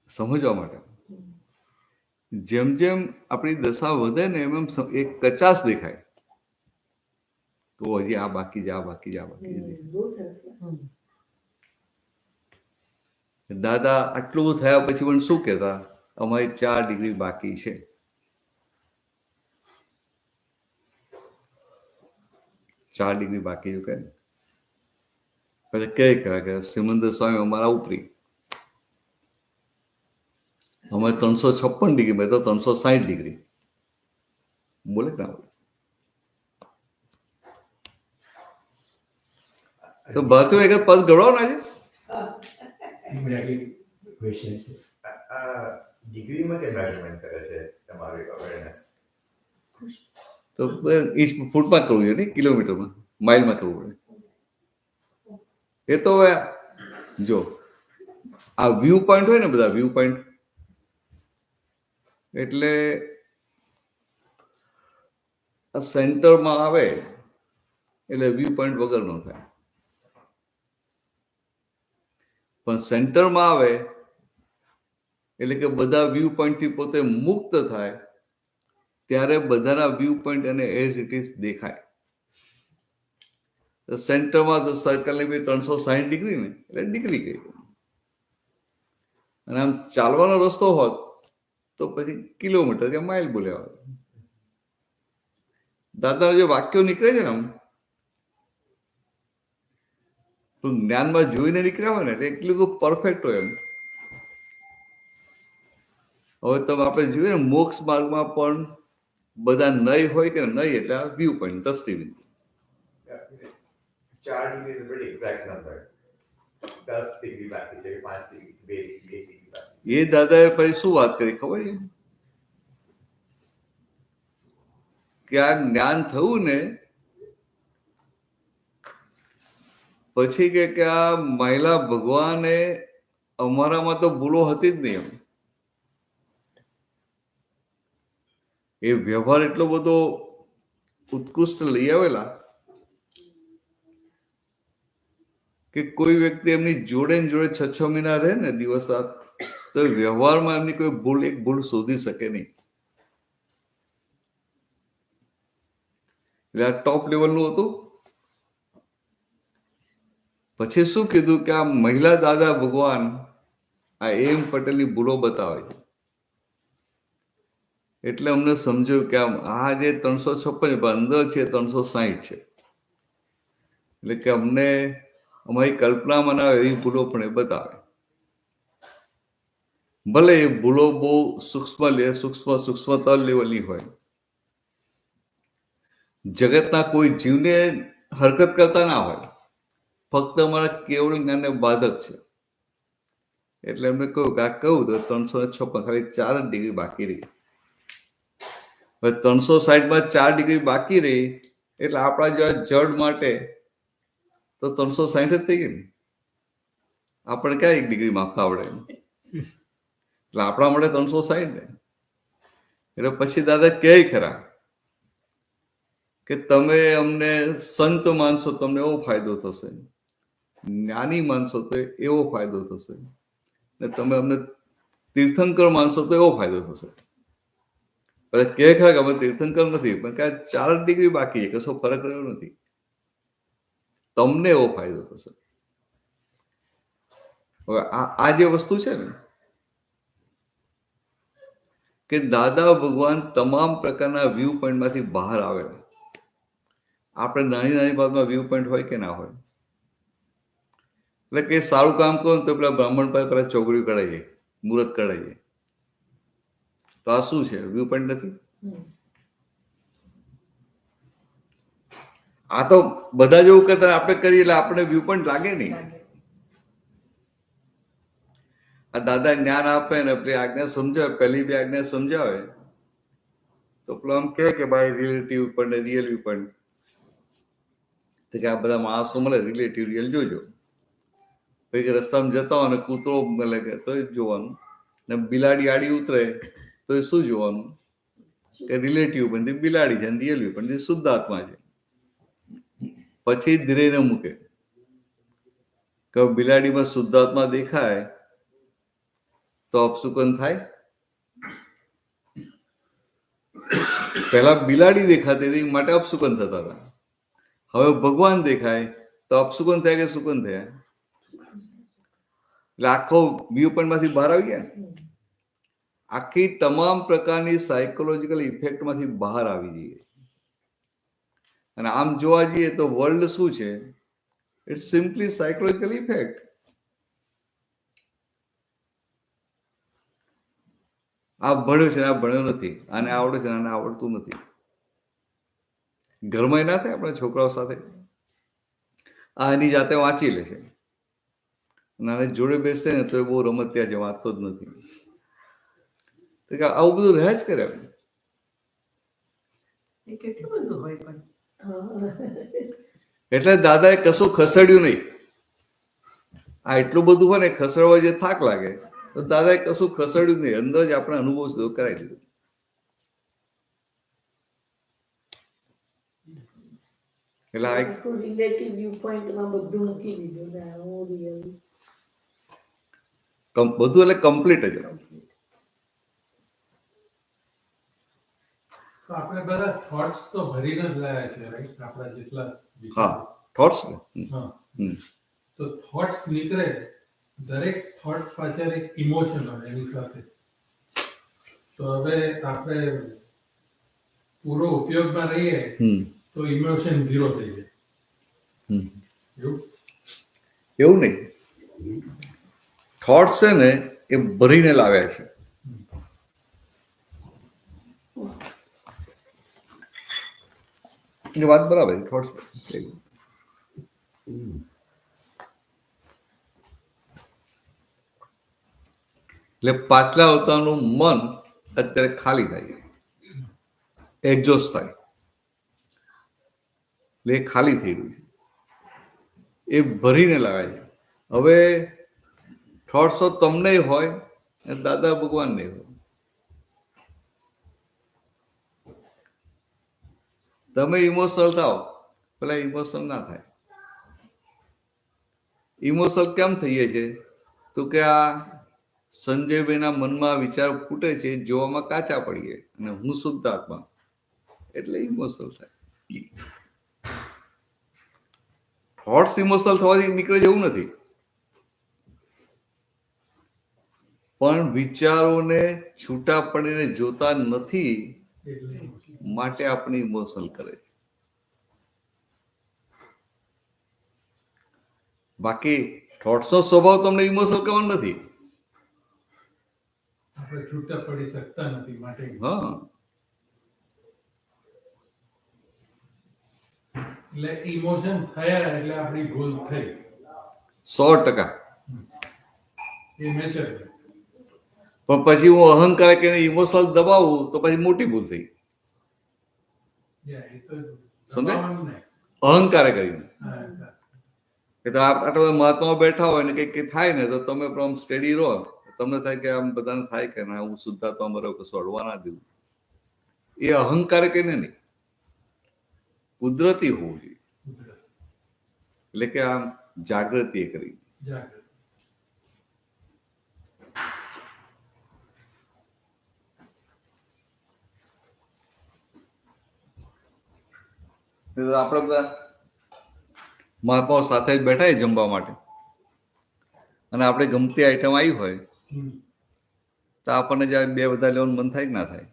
S2: સમજવા માટે. જેમ જેમ આપણી દશા વધે ને એમ એક કચાશ દેખાય તો હજી આ બાકી છે.
S4: બહુ સરસ વાત.
S2: દાદા આટલું થયા પછી પણ શું કહેતા? અમારી 4 ડિગ્રી બાકી છે. ચાર ડિગ્રી બાકી છે. પછી કે સિમંદર સ્વામી અમારા ઉપરી, અમે 356 ડિગ્રી, મેં તો 360 ડિગ્રી. બોલે ના બોલે? તો બાકી એક પદ ગળો ને આજે
S7: ક્વેશ્ચન છે, આ ડિગ્રીમાં કે મેઝરમેન્ટ કરે છે તમારી અવેરનેસ?
S2: તો ફૂટમાં કરવું જોઈએ ને, કિલોમીટરમાં, માઇલમાં કરવું પડે. એ તો હવે જો આ વ્યૂ પોઈન્ટ હોય ને, બધા વ્યૂ પોઈન્ટ એટલે આ સેન્ટરમાં આવે એટલે વ્યૂ પોઈન્ટ વગર નો થાય. પણ સેન્ટરમાં આવે એટલે કે બધા વ્યૂ પોઈન્ટથી પોતે મુક્ત થાય, ત્યારે બધાના વ્યૂ પોઈન્ટ એને એઝ ઇટ ઇઝ દેખાય. સેન્ટરમાં તો સર્કલની બી 360 ડિગ્રી ને એટલે ડિગ્રી કહી. અને આમ ચાલવાનો રસ્તો હોત તો પછી કિલોમીટર કે માઇલ બોલ્યા હોય. દાદાના જે વાક્યો નીકળે છે ને આમ તો જ્ઞાનમાં જોઈને નીકળ્યા હોય ને એટલે એટલું પરફેક્ટ હોય એમ. હવે તમે આપણે જોઈએ ને મોક્ષ માર્ગમાં પણ બધા નહીં હોય કે નહીં એટલે આ વ્યૂ પોઈન્ટ દ્રષ્ટિબિંદુ.
S7: 4 degree is a pretty exact number. 10 degree બાકી છે, 5 ડિગ્રી, 2 ડિગ્રી બાકી.
S2: એ દાદાએ પછી શું વાત કરી ખબર છે? કે આ જ્ઞાન થયું ને પછી કે આ મહિલા ભગવાને અમારામાં તો ભૂલો હતી જ નહીં. એમ એ વ્યવહાર એટલો બધો ઉત્કૃષ્ટ લઈ આવેલા કે કોઈ વ્યક્તિ એમની જોડે ને જોડે 6 મહિના રહે ને દિવસ રાત, તો વ્યવહારમાં એમની કોઈ ભૂલ શોધી શકે નહીં. એટલે આ ટોપ લેવલનું હતું. પછી શું કીધું કે આ મહિલા દાદા ભગવાન આ એમ પટેલની ભૂલો બતાવે છે. એટલે અમને સમજ્યું કે આ જે 356 અંદર છે 360 છે. એટલે કે અમને અમારી કલ્પનામાં ના આવે એવી ભૂલો પણ એ બતાવે. ભલે એ ભૂલો બહુ સૂક્ષ્મતર લેવલની હોય, જગતના કોઈ જીવને હરકત કરતા ના હોય, ફક્ત અમારા કેવળ જ્ઞાનને બાધક છે. એટલે એમને કહ્યું કે આ કહું તો 356 ખાલી 4 જ ડિગ્રી બાકી રહી. હવે 360 4 ડિગ્રી બાકી રહી એટલે આપણા જેવા જડ માટે તો 360 જ થઈ ગઈ ને. આપણે ક્યાં 1 ડિગ્રી માપતા આવડે? એટલે આપણા માટે 360 ને. એટલે પછી દાદા કહે ખરા કે તમે અમને સંત માનશો તમને એવો ફાયદો થશે, જ્ઞાની માનશો તો એવો ફાયદો થશે, ને તમે અમને તીર્થંકર માનશો તો એવો ફાયદો થશે. કે ખરા કે અમે તીર્થંકર નથી, પણ કે 4 ડિગ્રી બાકી છે, કશો ફરક રહ્યો નથી, તમને એવો ફાયદો થશે. હવે આ જે વસ્તુ છે ને કે દાદા ભગવાન તમામ પ્રકારના વ્યૂ પોઈન્ટમાંથી બહાર આવે. આપણે નાની નાની બાબતમાં વ્યૂ પોઈન્ટ હોય કે ના હોય. એટલે કે સારું કામ કરો તો પેલા બ્રાહ્મણ પાસે પેલા ચોગડીઓ કઢાઈએ, મુહૂર્ત કઢાઈએ, તો આ શું છે? વ્યૂ પોઈન્ટ નથી. આ તો બધા જેવું કરતા આપણે કરીએ એટલે આપણે વ્યૂ પોઈન્ટ લાગે નહીં. આ દાદા જ્ઞાન આપે ને પેલી આજ્ઞા સમજાવે, પહેલી 2 આજ્ઞા સમજાવે તો પેલો આમ કે ભાઈ રિલેટિવ પણ ને રિયલ વ્યૂ પોઈન્ટ, કે આ બધા માણસો મળે રિલેટિવ રિયલ જોજો. પછી રસ્તામાં જતા હોય ને કૂતરો મળે કે તો જ જોવાનું, ને બિલાડી આડી ઉતરે તો એ શું જોવાનું કે રિલેટિવ પણ બિલાડી છે, રિયલ વ્યૂ પણ શુદ્ધ આત્મા છે. પછી ધીરે મૂકે કે બિલાડીમાં શુદ્ધ આત્મા દેખાય તો અપસુકન થાય. પહેલા બિલાડી દેખાતી હતી માટે અપસુકન થતા હતા. હવે ભગવાન દેખાય તો અપસુકન થાય કે સુકન થયા? એટલે આખો વ્યૂ પોઈન્ટ માંથી બહાર આવી ગયા. આખી તમામ પ્રકારની સાયકોલોજીકલ ઇફેક્ટ માંથી બહાર આવી જઈએ. અને આમ જોવા જઈએ તો વર્લ્ડ શું છે? It's simply psychological effect. આ ભણ્યો છે, આ ભણ્યો નથી, આને આવડે છે, આને આવડતું નથી. ઘરમાં ના થાય આપણા છોકરાઓ સાથે, આ એની જાતે વાંચી લે છે, આને જોડે બેસે ને તો એ બહુ રમતિયા છે, વાંચતો જ નથી. આવું બધું રહ્યા જ કરે.
S8: કેટલું બધું હોય પણ
S2: એટલે દાદાએ કશું ખસેડ્યું નહીં. આ એટલું બધું હોય ને ખસેડવા જે થાક લાગે તો દાદાએ કશું ખસેડ્યું નહીં, અંદર જ આપણે અનુભવ સીધો કરાવી દીધો. એટલે આ
S4: રિલેટિવ વ્યૂ પોઈન્ટમાં બધું મૂકી દીધું ને હું રિયલ
S2: બધું એટલે કમ્પ્લીટ જ.
S5: તો આપણે બધા થોટ્સ તો ભરીને જ લાયા છે, રાઈટ? આપણા જેટલા
S2: હા, થોટ્સ ને.
S5: હા.
S2: હમ.
S5: તો થોટ્સ નીકળે, દરેક થોટ્સ પાછળ એક ઇમોશન હોય એની સાથે. તો હવે આપણે પૂરો ઉપયોગમાં રહીએ તો ઇમોશન 0 થઈ જાય.
S2: એવું નહીં. થોટ્સ છે ને એ ભરીને લાવ્યા છે. એ વાત બરાબર. થોટ્સ એટલે પાછલા અવતારનું મન અત્યારે ખાલી થાય, એક્ઝોસ્ટ થાય, એટલે એ ખાલી થઈ રહ્યું છે, એ ભરીને લાવે છે. હવે થોટ્સ તો તમને હોય અને દાદા ભગવાનને હોય. તમે ઇમોશનલ થાવ, પેલા ઇમોશનલ ના થાય. ઇમોશનલ કેમ થઈએ છે? તો કે આ સંજયભાઈના મનમાં વિચાર ફૂટે છે, જોવામાં કાચા પડીએ અને હું શુદ્ધ આત્મા, એટલે ઇમોશનલ થાય. થોટ્સ ઇમોશનલ થવાથી નીકળે જેવું નથી, પણ વિચારોને છૂટા પડીને જોતા નથી માટે આપણે ઇમોશનલ કરે. બાકી થોટ્સનો સ્વભાવ તમને ઇમોશનલ કરવાનો નથી.
S5: આપણે છૂટા પડી શકતા નથી માટે.
S2: હા,
S5: એટલે ઇમોશન થયા એટલે આપણી ભૂલ થઈ.
S2: 100%.
S5: એ મેચર
S2: પણ પછી હું અહંકાર કે ઇમોશનલ દબાવું તો પછી મોટી ભૂલ થઈ.
S5: એ તો
S2: સમજાય?
S5: દબાવવાનું નહીં.
S2: અહંકાર કરીને
S5: હા,
S2: કે તો આટલા બધા મહાત્માઓ બેઠા હોય ને કંઈક થાય ને તો તમે પણ આમ સ્ટેડી રહો, તમને થાય કે આમ બધાને થાય કે ના હું શુદ્ધાત્મા રહ્યો કશું અડવા ના દેવું. એ અહંકાર કરીને નહીં, કુદરતી હોવું જોઈએ.
S5: કુદરત.
S2: એટલે કે આમ જાગૃતિ એ કરી.
S5: જાગૃત.
S2: આપણે બધા મહાત્માઓ સાથે જ બેઠા હોય જમવા માટે, અને આપણે ગમતી આઈટમ આવી હોય
S5: હમ.
S2: તો આપણને જ્યારે બે બધા લેવાનું મન થાય કે ના થાય?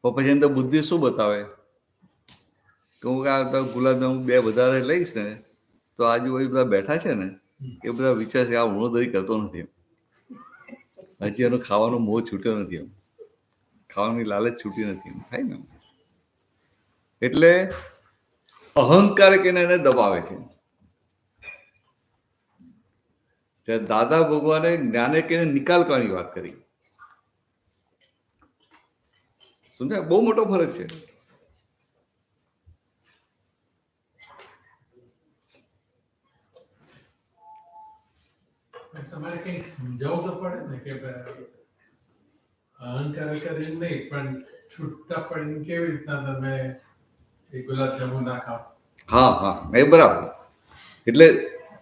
S2: તો પછી અંદર બુદ્ધિ શું બતાવે કે હું આ ગુલાબજાંબુ બે વધારે લઈશ ને તો આજુબાજુ બધા બેઠા છે ને એ બધા વિચાર છે આ ઉણોદરી કરતો નથી, હજી એનો ખાવાનો મોહ છૂટ્યો નથી, એમ ખાવાની લાલચ છૂટી નથી, એમ થાય ને. એટલે અહંકાર કે એને દબાવે છે. ત્યારે દાદા ભગવાને જ્ઞાને કે નિકાલ કરવાની વાત કરી. સમજાય? બહુ મોટો ફરક છે.
S5: તમારે કંઈક સમજાવવું તો પડે ને કે ભાઈ અહંકાર કરીને નહીં પણ છૂટા પડીને કેવી રીતના તમે એ ગુલાબજાંબુ ના ખાઓ.
S2: હા હા એ બરાબર. એટલે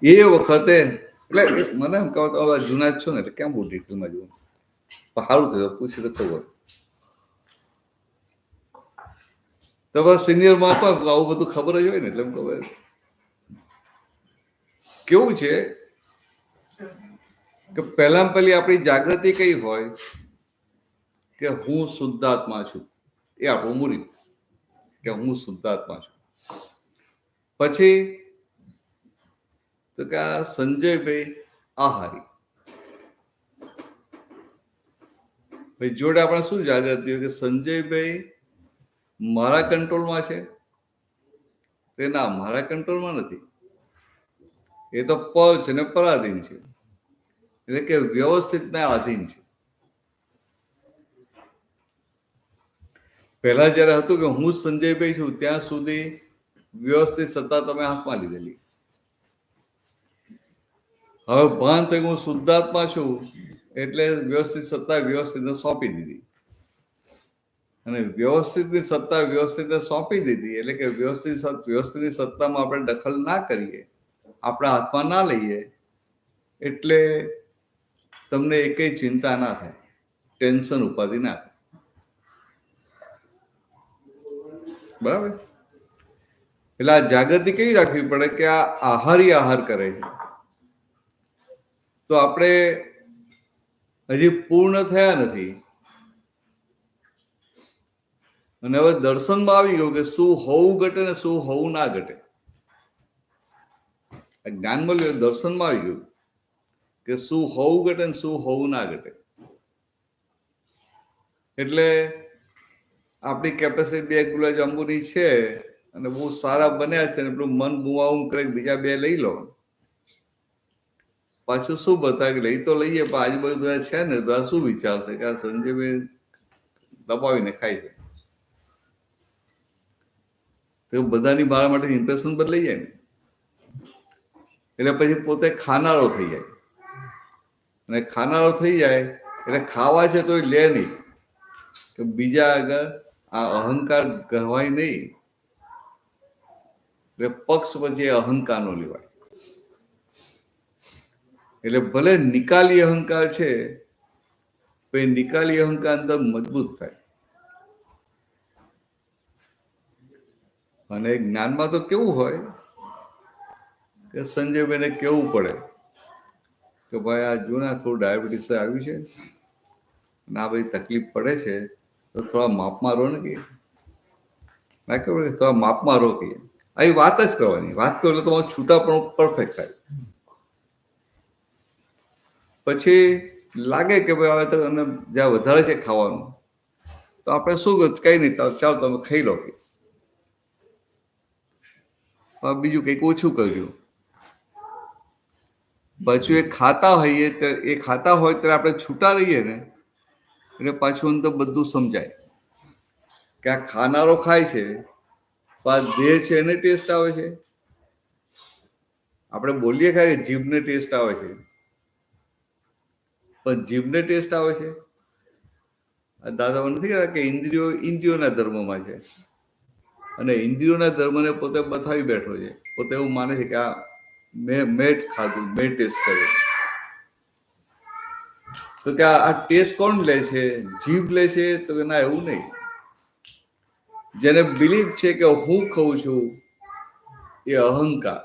S2: એ વખતે એટલે મને એમ કહો તો હવે જૂના જ છો ને એટલે કેમ બહુ ડિટેલમાં જોવું, પણ સારું થયું પૂછી તો ખબર. તો બસ સિનિયરમાં પણ આવું બધું ખબર જ હોય ને એટલે એમ ખબર. કેવું છે કે પહેલામાં પહેલી આપણી જાગૃતિ કઈ હોય કે હું શુદ્ધાત્મા છું, એ આપણું મૂર્યું કે હું શુદ્ધાત્મા છું. પછી તો કે આ સંજયભાઈ આહારી, ભાઈ જોડે આપણે શું જાગૃતિ હોય કે સંજયભાઈ મારા કંટ્રોલમાં છે કે ના મારા કંટ્રોલમાં નથી, એ તો પર છે ને પરાધીન છે, એટલે કે વ્યવસ્થિતના આધીન છે. પહેલા જયારે હતું કે હું જ સંજયભાઈ છું ત્યાં સુધી વ્યવસ્થિત સત્તા તમે હાથમાં લીધેલી. હવે ભાન થયું હું શુદ્ધાત્મા છું એટલે વ્યવસ્થિત સત્તા વ્યવસ્થિતને સોંપી દીધી, અને વ્યવસ્થિતની સત્તા વ્યવસ્થિતને સોંપી દીધી એટલે કે વ્યવસ્થિતની સત્તામાં આપણે દખલ ના કરીએ, આપણા હાથમાં ના લઈએ, એટલે તમને એકેય ચિંતા ના થાય, ટેન્શન ઉપાધિ ના થાય. બરાબર? એટલે આ જાગૃતિ કેવી રાખવી પડે કે આ આહારી આહાર કરે છે તો આપણે હજી પૂર્ણ થયા નથી, અને હવે દર્શનમાં આવી ગયું કે શું હોવું ઘટે ને શું હોવું ના ઘટે. જ્ઞાન મળ્યું, દર્શનમાં આવી ગયું કે શું હોવું ઘટે ને શું હોવું ના ઘટે. એટલે આપણી કેપેસિટી 2 ગુલાબજાંબુની છે અને બહુ સારા બન્યા છે ને પેલું મન બુવાવું કરે બીજા 2 લઈ લો, પાછું શું બતાવે કે લઈ તો લઈએ પણ આજુબાજુ બધા છે ને તો શું વિચારશે કે આ સંજયભાઈ દબાવીને ખાય છે, તો બધાની મારા માટે ઇમ્પ્રેશન બદલાઈ જાય ને. એટલે પછી પોતે ખાનારો થઈ જાય, અને ખાનારો થઈ જાય એટલે ખાવા છે તો લે નહીં, કે બીજા આગળ આ અહંકાર કહેવાય નહીં, એટલે પક્ષ પછી અહંકાર નો લેવાય. એટલે ભલે નિકાલી અહંકાર છે પણ નિકાલી અહંકાર અંદર મજબૂત થાય. અને જ્ઞાનમાં તો કેવું હોય કે સંજયભાઈને કેવું પડે કે ભાઈ આ જૂના થોડું ડાયાબિટીસ આવ્યું છે અને આ બધી તકલીફ પડે છે તો થોડા માપમાં રહો ને, કે ના ખબર કે થોડા માપમાં રહો, કે આવી વાત જ કરવાની. વાત કરો એટલે તમારું છૂટા પણ પરફેક્ટ થાય. પછી લાગે કે ભાઈ હવે તો અને જ્યાં વધારે છે ખાવાનું તો આપણે શું કઈ નહીં, ચાલો તમે ખાઈ લો, કે બીજું કંઈક ઓછું કરજો. પાછું એ ખાતા હોઈએ એ ખાતા હોય ત્યારે આપણે છૂટા રહીએ ને એટલે પાછું અંદર બધું સમજાય કે આ ખાનારો ખાય છે પણ આ દેહ છે એને ટેસ્ટ આવે છે. આપણે બોલીએ ખાય જીભને ટેસ્ટ આવે છે, પણ જીભને ટેસ્ટ આવે છે. દાદા નથી કહેતા કે ઇન્દ્રિયોના ધર્મમાં છે અને ઇન્દ્રિયોના ધર્મને પોતે બતાવી બેઠો છે. પોતે એવું માને છે કે આ મેં ખાધું, મેં ટેસ્ટ કર્યું. તો કે આ ટેસ્ટ કોણ લે છે? જીભ લે છે? તો કે ના, એવું નહીં. જેને બિલીફ છે કે હું ખાઉં છું એ અહંકાર.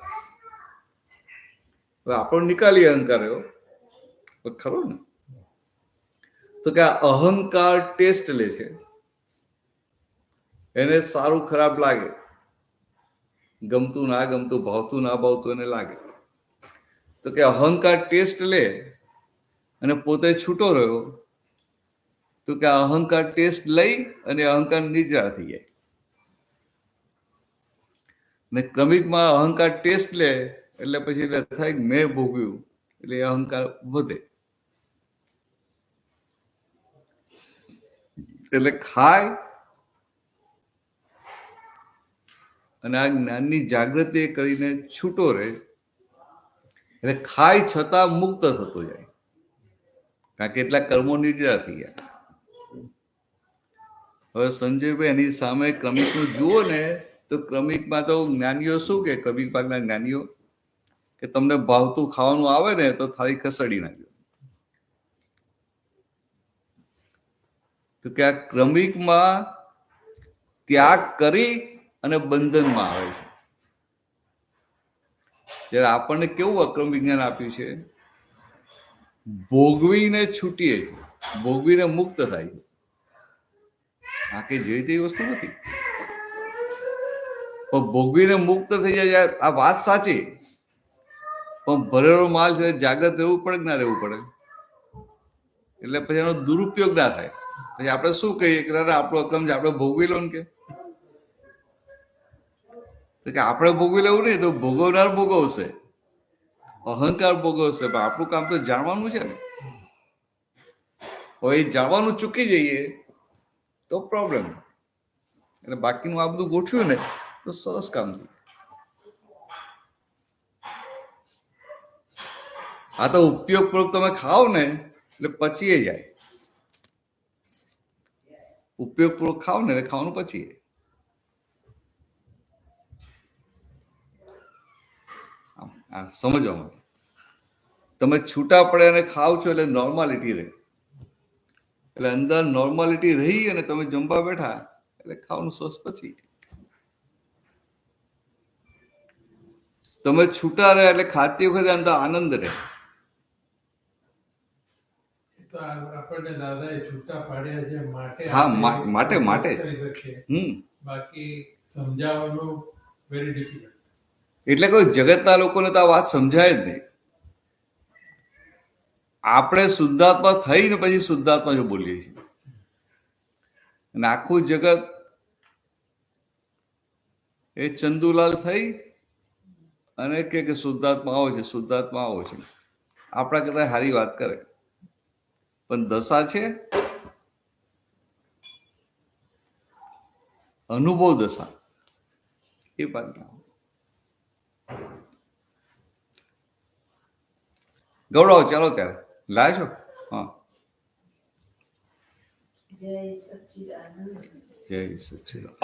S2: હવે આપણો નિકાલી અહંકાર એવો ખરો ને. તો કે આ અહંકાર ટેસ્ટ લે છે, એને સારું ખરાબ લાગે, ગમતું ના ગમતું, ભાવતું ના ભાવતું એને લાગે. તો કે અહંકાર ટેસ્ટ લે અને પોતે છૂટો રહ્યો. તો કે અહંકાર ટેસ્ટ લઈ અને અહંકાર નિદ્રા થઈ જાય. ને ક્રમિકમાં અહંકાર ટેસ્ટ લે એટલે પછી એટલે થાય કે મેં ભોગવ્યું, એટલે અહંકાર વધે. એટલે ખાય અને આ જ્ઞાનની જાગૃતિ કરીને છૂટો રહે. એટલે ખાય છતાં મુક્ત થતો જાય, કારણ કે એટલા કર્મો નિદ્રા થઈ ગયા. હવે સંજયભાઈ એની સામે ક્રમિકનું જુઓ ને તો ક્રમિકમાં તો જ્ઞાનીઓ શું કે, ક્રમિક ભાગના જ્ઞાનીઓ કે તમને ભાવતું ખાવાનું આવે ને તો થાળી ખસેડી નાખજો. તો કે આ ક્રમિકમાં ત્યાગ કરી અને બંધનમાં આવે છે. જ્યારે આપણને કેવું અક્રમ વિજ્ઞાન આપ્યું છે, ભોગવીને છૂટીએ છીએ, ભોગવીને મુક્ત થાય છે. આ કે જે તે વસ્તુ નથી, પણ ભોગવીને મુક્ત થઈ જાય. આ વાત સાચી, પણ ભરેલો માલ છે, જાગ્રત રહેવું પડે કે ના રહેવું પડે. એટલે પછી એનો દુરુપયોગ ના થાય. પછી આપણે શું કહીએ કે આપણો અક્રમ છે, આપણે ભોગવી લો ને. કે આપણે ભોગવી લેવું નહીં તો ભોગવનાર ભોગવશે, અહંકાર ભોગવશે. પણ આપણું કામ તો જાણવાનું છે ને. હવે જાણવાનું ચૂકી જઈએ તો પ્રોબ્લેમ. એટલે બાકીનું આ બધું ગોઠવ્યું ને તો સરસ કામ થયું. આ તો ઉપયોગપૂર્વક તમે ખાઓ ને એટલે પચીએ જાય. ઉપયોગપૂર્વક ખાઓ ને એટલે ખાવાનું પચીએ. સમજવા માટે તમે છૂટા પડે અને ખાવ છો એટલે નોર્માલિટી રહે. એટલે અંદર નોર્માલિટી રહી અને તમે જમવા બેઠા એટલે ખાવાનું સરસ પછી. તમે છૂટા રહે એટલે ખાતી વખતે અંદર આનંદ રહે.
S5: તો આપણને દાદાએ છૂટા પાડ્યા છે માટે
S2: હા,
S5: આપણે
S2: માટે
S5: કરી શકીએ. બાકી સમજાવવાનું વેરી ડિફિકલ્ટ.
S2: એટલે કોઈ જગતના લોકોને તો આ વાત સમજાય જ નહીં. આપણે શુદ્ધાત્મા થઈને પછી શુદ્ધાત્મા જો બોલીએ છીએ, અને આખું જગત એ ચંદુલાલ થઈ અને કે શુદ્ધાત્મા આવો છે, શુદ્ધાત્મા આવો છે. આપણા કરતા સારી વાત કરે, પણ દશા છે અનુભવ દશા એ પાછી. ગૌરવ ચાલો ત્યારે લાય છો. હા,
S4: જય સચ્ચિદાનંદ.
S2: જય સચ્ચિદાનંદ.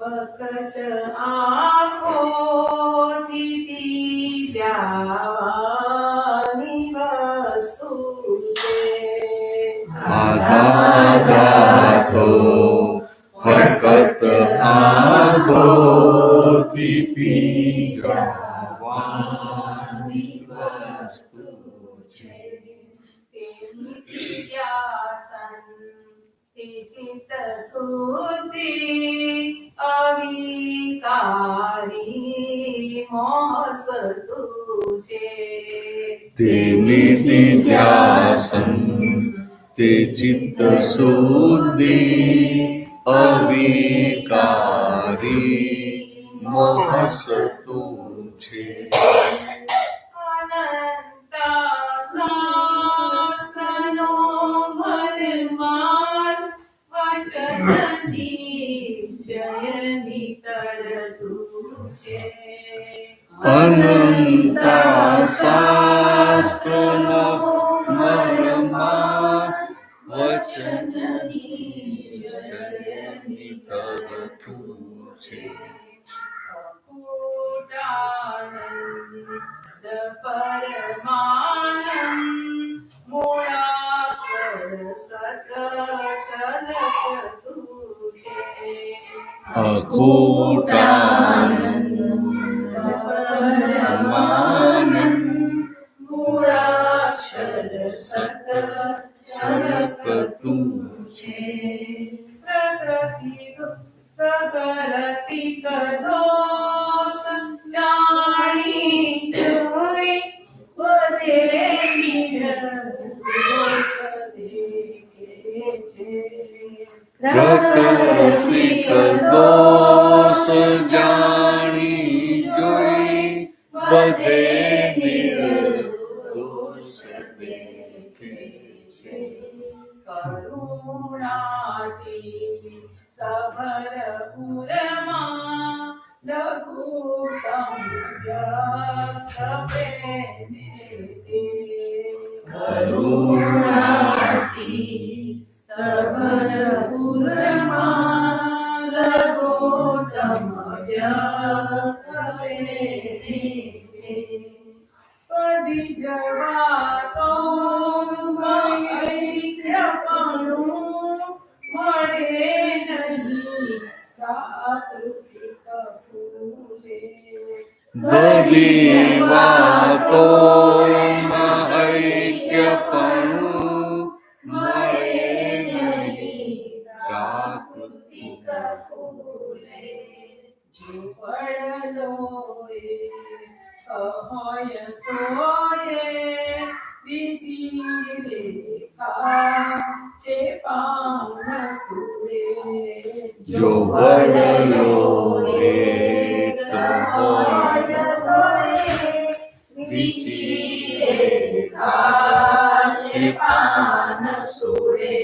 S8: ફક્ત આંખોથી પી જાવાની વસ્તુ છે.
S2: દાદા તો
S8: છે. તેની ક્રિયાસન તે ચિત્ત શુદ્ધિ અવિકારી મોહસતુ છે.
S2: તેની નિધ્યાસન તે ચિત્ત શુદ્ધિ અવિકારી મોહસતુ છે.
S8: અનંત શાસ્ત્રનો મરમાર વચન નિશ્ચયની તરતું છે.
S2: અનંત શાસ્ત્રનો મરમાર વચન નિશ્ચયની તરતું છે.
S8: અકૂટાનંદ પરમાનંદ મૂળાક્ષર સત છલકતું છે.
S2: અખૂટાનંદ પરમાનંદ
S8: મૂળાક્ષર સત
S2: છલકતું
S8: છે. પ્રગતિક દોષ જાણી જોઈ બધે નિર્દોષ દેખે છે.
S2: પ્રકૃતિક દોષ જાણી જોઈ બધે નિર્દોષ દેખે છે.
S8: કરુણાજી સભર પુરમાં લઘુતમ વ્યક્ત પ્રેમે તે. કરુણાજી સભર પુરમાં લઘુતમ વ્યક્ત પ્રેમે તે. પદી જવાતો ઐક્યપણું મળે નહીં પ્રાકૃતિક ફૂલે.
S2: બધી વાતોમાં ઐક્યપણું મળે નહીં પ્રાકૃતિક
S8: ફૂલે. જો પડલોએ કહય તોયે બીજી રેખા છે પાન સુરે.
S2: જો વડલો તો હોય બીજી રેખા છે પાન સુરે.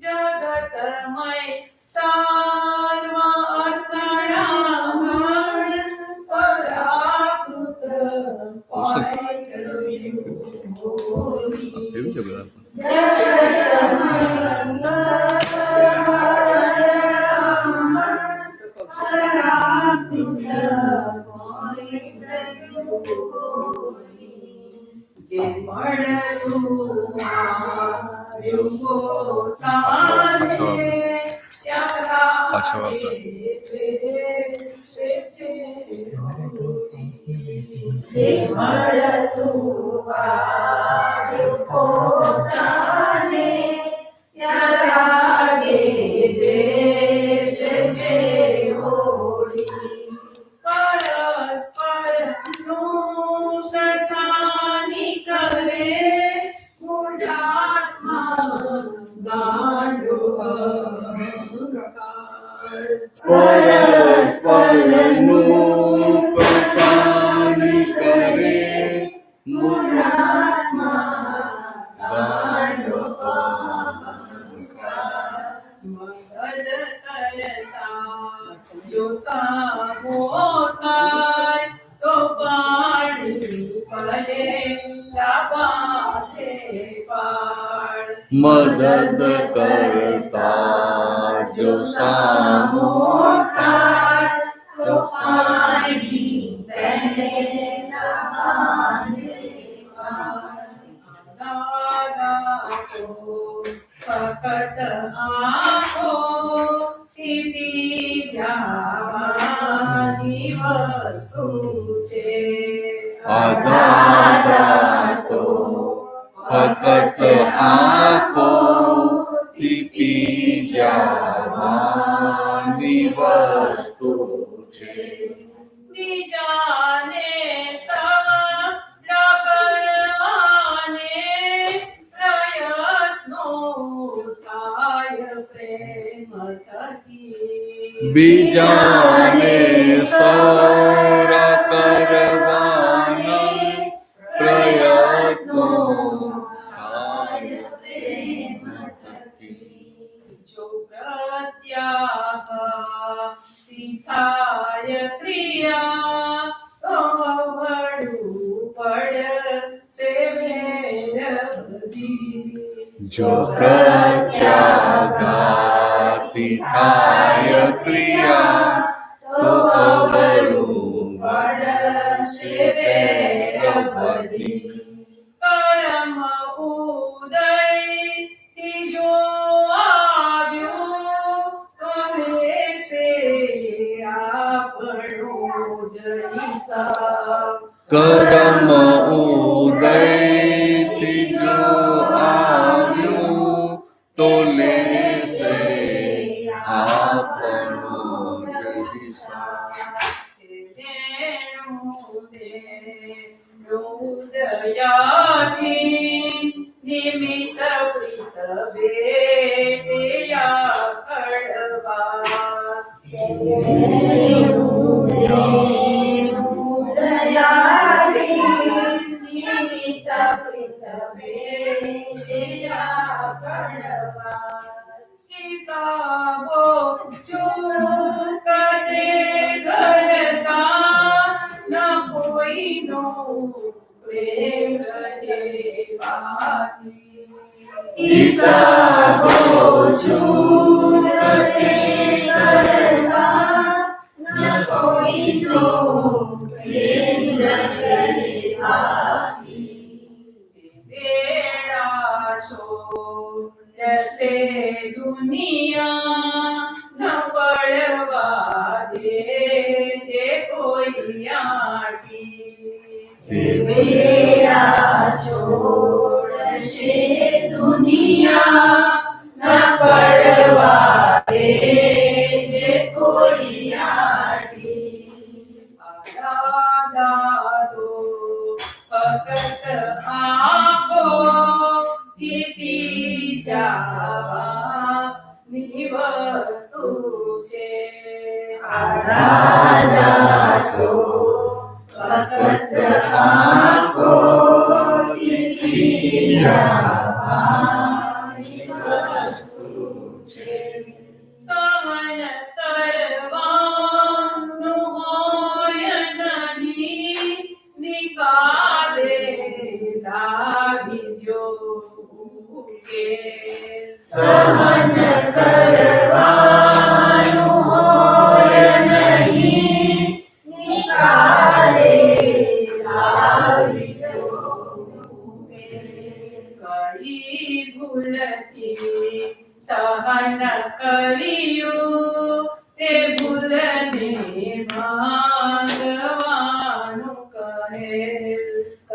S8: જગતમય સર્વ અથડામણ પરાકૃત
S2: કેવું છે બધા?
S8: જે મળતું આવ્યું પોતાને
S2: પાછો
S8: જે મળતું આવ્યું પોતાને ત્યારે દેશ છે હોળી. પરસ્પર નું સસાની કરે મૂઢાત્મા ગાંડો અહંકાર.
S2: પરસ્પરનું પસાની કરે મૂઢાત્મા ગાંડો અહંકાર.
S8: મદદ કરતા જો સામો થાય તો પાણી પડે લાગાતે પાડ.
S2: મદદ કરતા જો સામો થાય
S8: તો પાણી પડે લાગાતે પાડ. દાદા તો ફકત આંખો ટીપી જવાની વસ્તુ છે.
S2: આ દાદા તો ફકત આંખોથી પી જવાની વસ્તુ છે.
S8: બીજાને સવડા કરવાને પ્રયત્નો થાય પ્રેમ થકી.
S2: બીજાને સવડા કરવાના પ્રયત્નો થાય પ્રેમ થકી.
S8: જો પ્રત્યાઘાતી થાય ક્રિયા તો વળવું પડશે વેર બધી.
S2: જો પ્રત્યાઘાતી થાય ક્રિયા તો અવરું પડશે વેર બધી.
S8: કર્મ ઉદય થી જો આવ્યું તો લેશે આપણો જ હિસાબ.
S2: કર્મ ઉદયથી જો આવ્યું તો લેશે આપણો જ હિસાબ.
S8: ઉદયાથી નિમિત્ત પ્રીત ભેટયા કડવાસ. નિમિત્ત પ્રીત ભેટયા કડવાસ. હિસાબો ચૂકતે કરતા ન કોઈનો પ્રેમ દેવાથી.
S2: હિસાબો
S8: ચૂકતે કરતા ન કોઈનો પ્રેમ દેવાથી. બેડા છોડશે દુનિયા ન પડવા દે જે કોઈ આટી.
S2: બેડા
S8: છોડશે દુનિયા ન પડવા દે જે કોઈ આટી. દાદો ફકત આંખો થી જવાની વસ્તુ છે. દાદો ફકત આંખો થી જવાની વસ્તુ છે. સહન કરવાનું હોય નહીં નિકાલે લાવી દ્યો ઉકેલ. સહન કરવાનું હોય નહીં નિકાલે લાવી દ્યો ઉકેલ. કઈ ભૂલથી સહન કર્યું તે ભૂલને માંગવાનું કહેલ.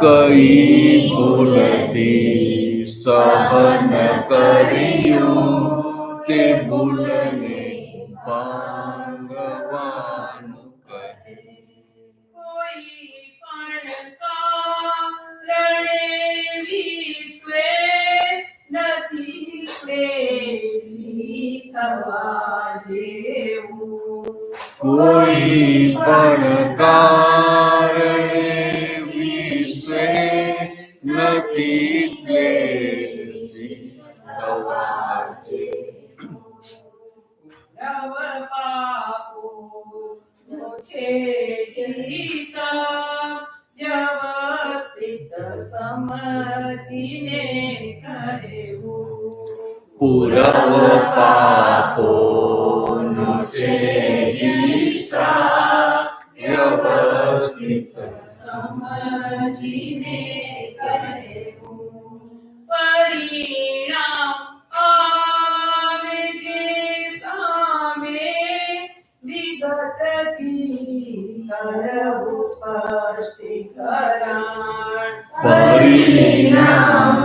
S2: કઈ ભૂલથી સહન કર્યું તે ભૂલને ભાંગવાનું કહે.
S8: કોઈ પણ કારણે વિશ્વે નથી ક્લેશી થવા જેવું.
S2: કોઈ પણ કારણે વિશ્વે નથી ક્લેશી થવા જેવું.
S8: નવ પાપો નો છે હિસાબ વ્યવસ્થિત સમજીને કહેવું.
S2: પૂરવ પાપોનો છે હિસાબ વ્યવસ્થિત
S8: સમજીને કહેવું. પરિણામ આવે છે સામે વિગતથી કરવું સ્પષ્ટીકરણ.
S2: પરિણામ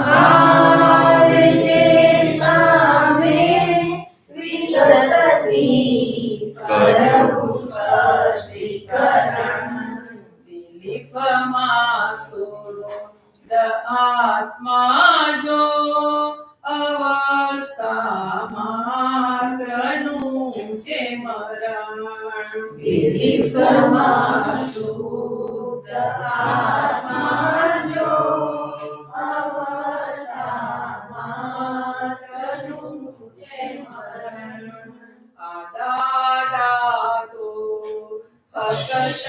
S8: જો અવસ્થા માત્રનું છે મરણ.
S4: બિલીફમાં શુદ્ધ આત્મા જો અવસ્થા માત્રનું છે મરણ.
S8: આ દાદા તો ફક્ત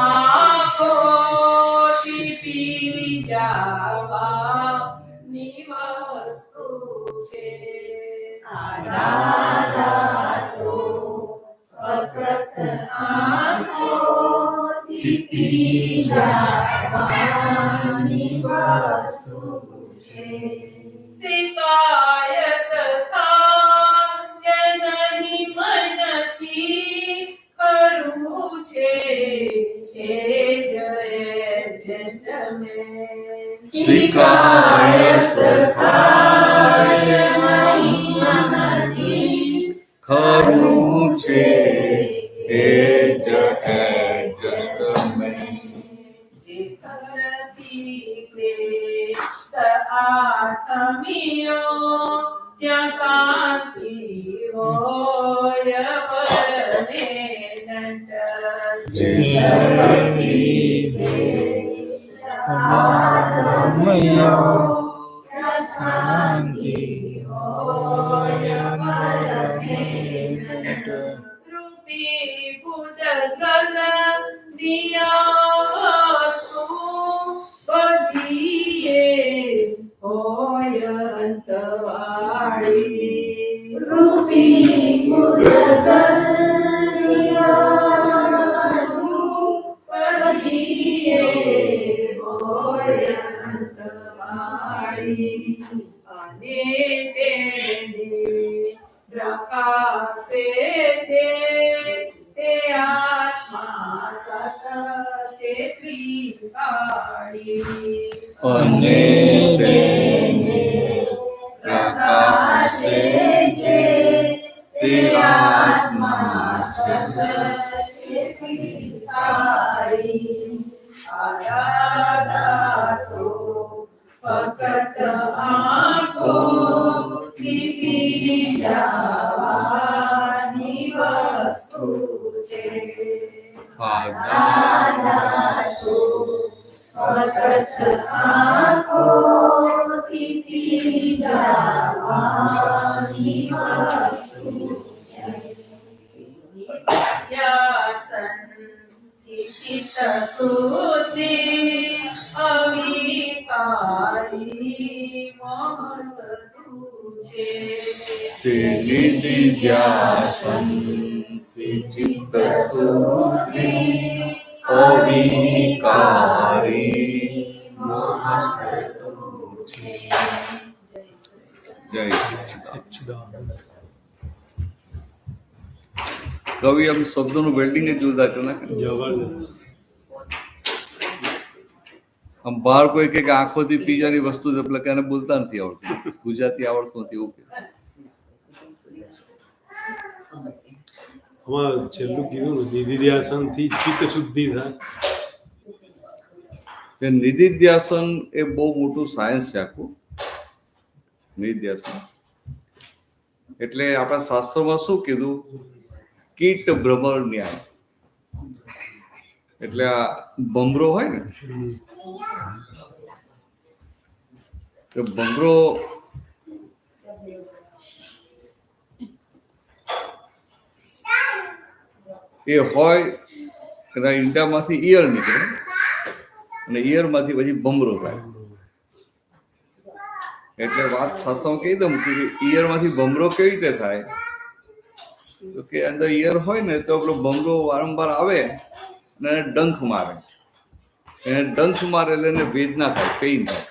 S8: આંખોથી પી જાવાની વસ્તુ છે.
S4: આ દાદા તો ફક્ત આંખોથી પી જાવાની વસ્તુ છે.
S8: શિકાયત થાય નહીં મનથી કરવું છે એડજસ્ટમેન્ટ.
S2: શિકાયત થાય નહીં મનથી ખરું છે એ જ એડજસ્ટમેન્ટ.
S8: જે કરતી ક્લેશ આથમીઓ ત્યાં શાંતિ હોય પરમેનન્ટ.
S2: જે
S1: શાંતિ
S8: રૂપી પૂતગલ દિયા વસ્તુ બધીએ હોય અંતવાળી.
S4: રૂપી
S8: અને તેને પ્રકાશે છે તે આત્મા સત છે ત્રિકાળી.
S2: અને તેને પ્રકાશે છે તે આત્મા સત
S4: છે ત્રિકાળી.
S8: આ દાદા તો ફક્ત આંખોથી પી જાવાની વસ્તુ છે.
S4: દાદા તો ફક્ત આંખોથી પી જાવાની વસ્તુ છે.
S8: ધ્યાસનથી ચિત્ત શુદ્ધિ અવિકારી મહસતુ છે.
S2: તેની દિવ્યાસનથી ચિત્ત શુદ્ધિ અવિકારી મહસતુ છે. જય સચ્ચિદાનંદ. કવિ આમ શબ્દોનું વેલ્ડિંગ જ જોરદાર કરી નાખે.
S6: જબરદસ્ત.
S2: આમ બહાર કોઈ કે આંખોથી પીજાની વસ્તુ છે એટલે કે એને બોલતા નથી આવડતું, ગુજરાતી આવડતું નથી એવું કે.
S6: આમાં છેલ્લું કીધું ને નિધિધ્યાસન થી ચિત્ત શુદ્ધિ થાય.
S2: કે નિધિધ્યાસન એ બહુ મોટું સાયન્સ છે આખું. નિધિધ્યાસન એટલે આપણા શાસ્ત્રોમાં શું કીધું? કીટ ભ્રમર ન્યાય. એટલે આ ભમરો હોય ને, તો ભમરો એ હોય એના ઈંડામાંથી ઈયળ નીકળે અને ઈયળમાંથી પછી ભમરો થાય. એટલે વાત શાસ્ત્રમાં કહી દઉં કે ઈયળમાંથી ભમરો કેવી રીતે થાય? તો કે અંદર ઈયળ હોય ને તો પેલો ભમરો વારંવાર આવે અને એને ડંખ મારે. એને ડંખ મારે એટલે એને વેદના થાય, પેઇન થાય.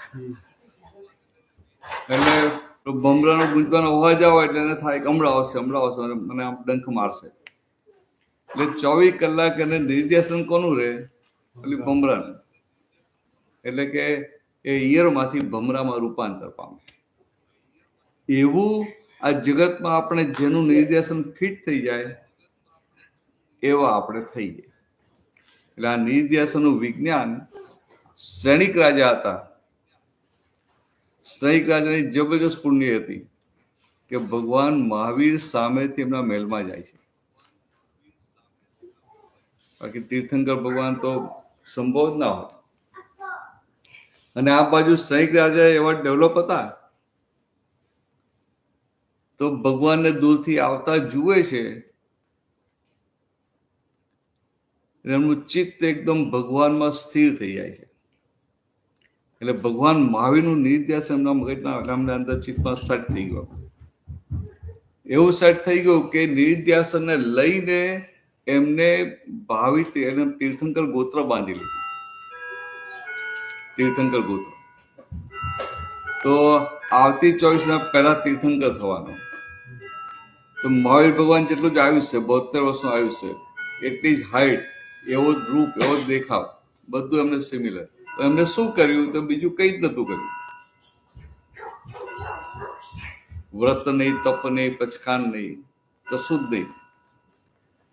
S2: એટલે ભમરાનો ગુંજવાનો અવાજ આવે એટલે એને થાય કે હમણાં આવશે અને મને આમ ડંખ મારશે. એટલે 24 કલાક એને નિર્દેશન કોનું રહે? પેલી ભમરાને. એટલે કે એ ઈયળમાંથી ભમરામાં રૂપાંતર પામે. એવું આ જગતમાં આપણે જેનું નિર્દેશન ફિટ થઈ જાય એવા આપણે થઈએ. એટલે આ નિર્દેશનનું વિજ્ઞાન શ્રેણિક રાજા હતા. સ્નેહિક રાજાની જબરજસ્ત પુણ્ય હતી કે ભગવાન મહાવીર સામેથી એમના મહેલમાં જાય છે. બાકી તીર્થંકર ભગવાન તો સંભવ જ ના હોય. અને આ બાજુ સ્નેહિક રાજા એવા ડેવલપ હતા તો ભગવાનને દૂરથી આવતા જુએ છે, એમનું ચિત્ત એકદમ ભગવાનમાં સ્થિર થઈ જાય છે. એટલે ભગવાન મહાવીરનું નિર્ધ્યાસન એમના મગજના એમના અંદર ચિત્તમાં સેટ થઈ ગયો. એવું સેટ થઈ ગયું કે નિર્ધ્યાસનને લઈને એમને ભાવિ તીર્થંકર ગોત્ર બાંધી લીધું. તીર્થંકર ગોત્ર તો આવતી 24 પહેલા તીર્થંકર થવાનો. તો મહાવીર ભગવાન જેટલું જ આયુષ્ય, 72 વર્ષનું આયુષ્ય, એટલી જ હાઈટ, એવો જ રૂપ, એવો જ દેખાવ, બધું એમને સિમિલર. તો એમને શું કર્યું? તો બીજું કંઈ જ નતું કર્યું. વ્રત નહીં, તપ નહીં, પચખાન નહીં, કશું જ નહીં.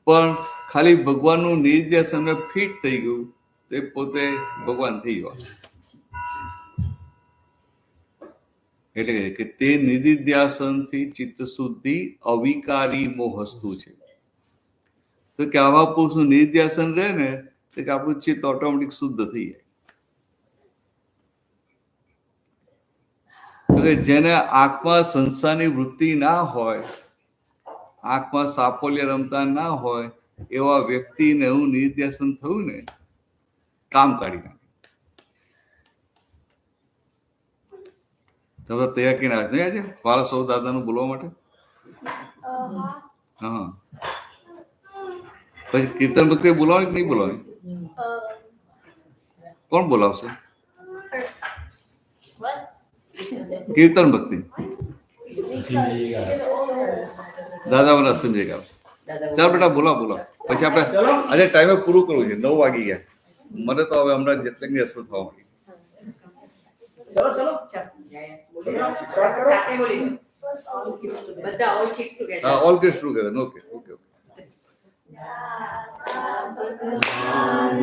S2: પણ ખાલી ભગવાનનું નિર્ધ્યાસન એમને ફિટ થઈ ગયું, તે પોતે ભગવાન થઈ ગયા. એટલે કે તે નિધિધ્યાસનથી ચિત્ત શુદ્ધિ અવિકારી મોહસ્તુ છે. તો કે આવા પુરુષનું નિધિધ્યાસન રહે ને તો કે આપણું ચિત્ત ઓટોમેટિક શુદ્ધ થઈ જાય. તો કે જેને આંખમાં સંસારની વૃત્તિ ના હોય, આંખમાં સાપોલિયા રમતા ના હોય, એવા વ્યક્તિને એવું નિધિધ્યાસન થયું ને, કામ કાઢી નાખે. તમે તૈયાર કરીને આવે નહીં આજે વાલા સૌ દાદાનું બોલવા માટે? હા. પછી કીર્તન ભક્તિ બોલાવવાની કે નહીં બોલાવવાની? કોણ બોલાવશે કીર્તન ભક્તિ? દાદા મને સમજાય ગયા. ચાલ બેટા બોલાવ બોલાવ. પછી આપણે આજે ટાઈમે પૂરું કરવું છે. 9 વાગી ગયા. મને તો હવે હમણાં જેટલી અસર થવા માંડી.
S8: ચલો સ્ટાર્ટ કરો. બધા ઓલ કિડ્સ ટુગેધર.
S2: હા, all kids together. Okay okay okay. ભગવાનના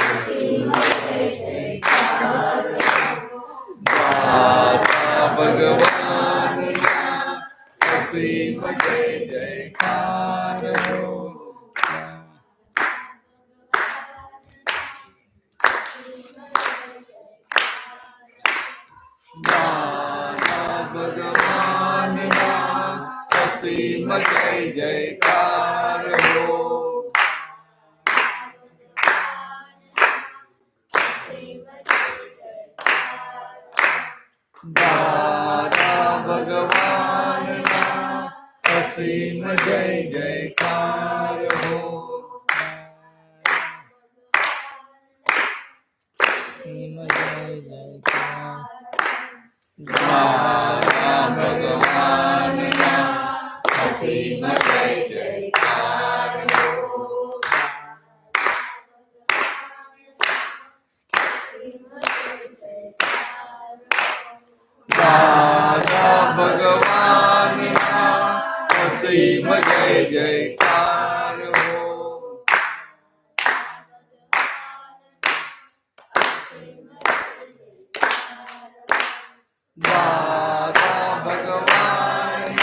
S2: અસીમ જય જયકાર હો. ભગવાનના અસીમ જય જયકાર હો. દાદા ભગવાનના અસીમ જય જયકાર હો. દાદા ભગવાનના અસીમ જય જયકાર હો. દાદા ભગવાનના અસીમ જય જયકાર હો. દાદા ભગવાનના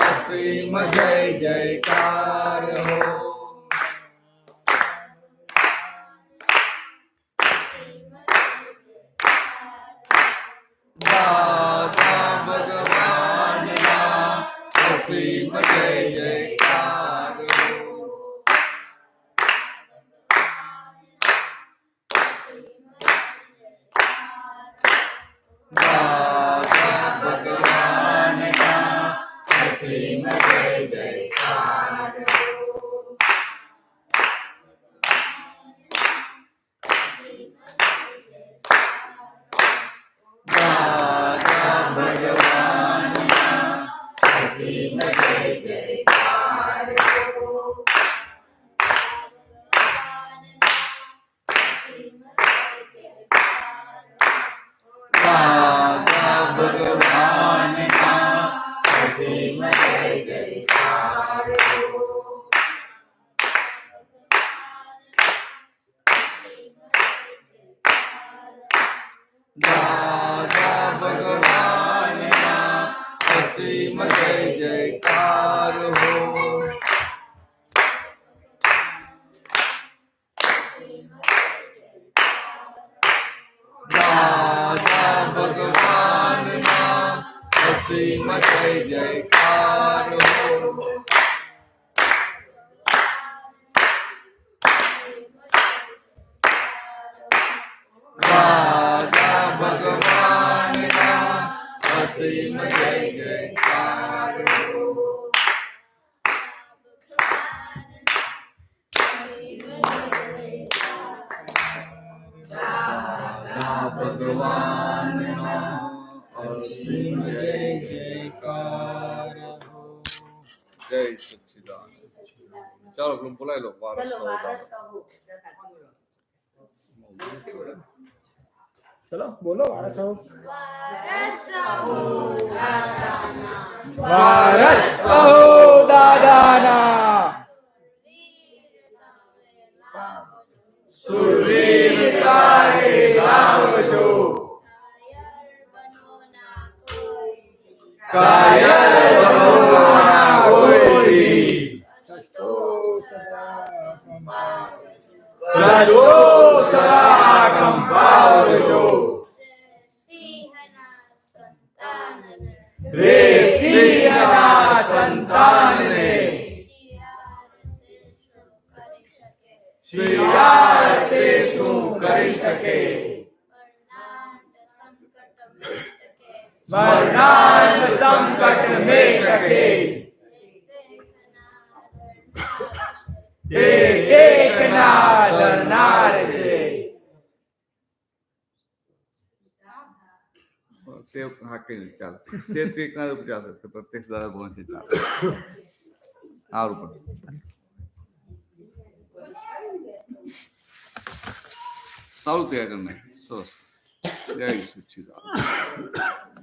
S2: અસીમ જય જયકાર હો. દાદા ભગવાનના અસીમ જય જયકાર હો. દાદા ભગવાનના અસીમ જય જયકાર હો. અસીમ જય જયકાર હો. દાદા ભગવાનના અસીમ જય જયકાર હો. દાદા ભગવાનના અસીમ જય જયકાર હો. દાદા ભગવાનના અસીમ જય જયકાર હો. જય સચ્ચિદાનંદ. ચાલો પેલું બોલાવી લો.
S8: ચલો વારસ કહો.
S1: ચલો બોલો વારસો.
S3: વારસ
S1: કહો દાદાના. સુરવીરતા રે લાવજો. કાયર બનો ના કોઈ. રસ્તો સદા કંપાવજો. રે સિંહના સંતાનને શિયાળ તે શું કરી શકે. મરણાંત સંકટ મેં ટકે. તે ટેકના ડરનાર છે.
S2: તે હાકી ચાલે. તે ટેકના ઉપચાર છે. પ્રત્યક્ષ દાદા ભગવાન છે ચાલે. આ ઉપર સારું તૈયાર કરી નાખ્યું. સરસ. જય સચ્ચિદાનંદ.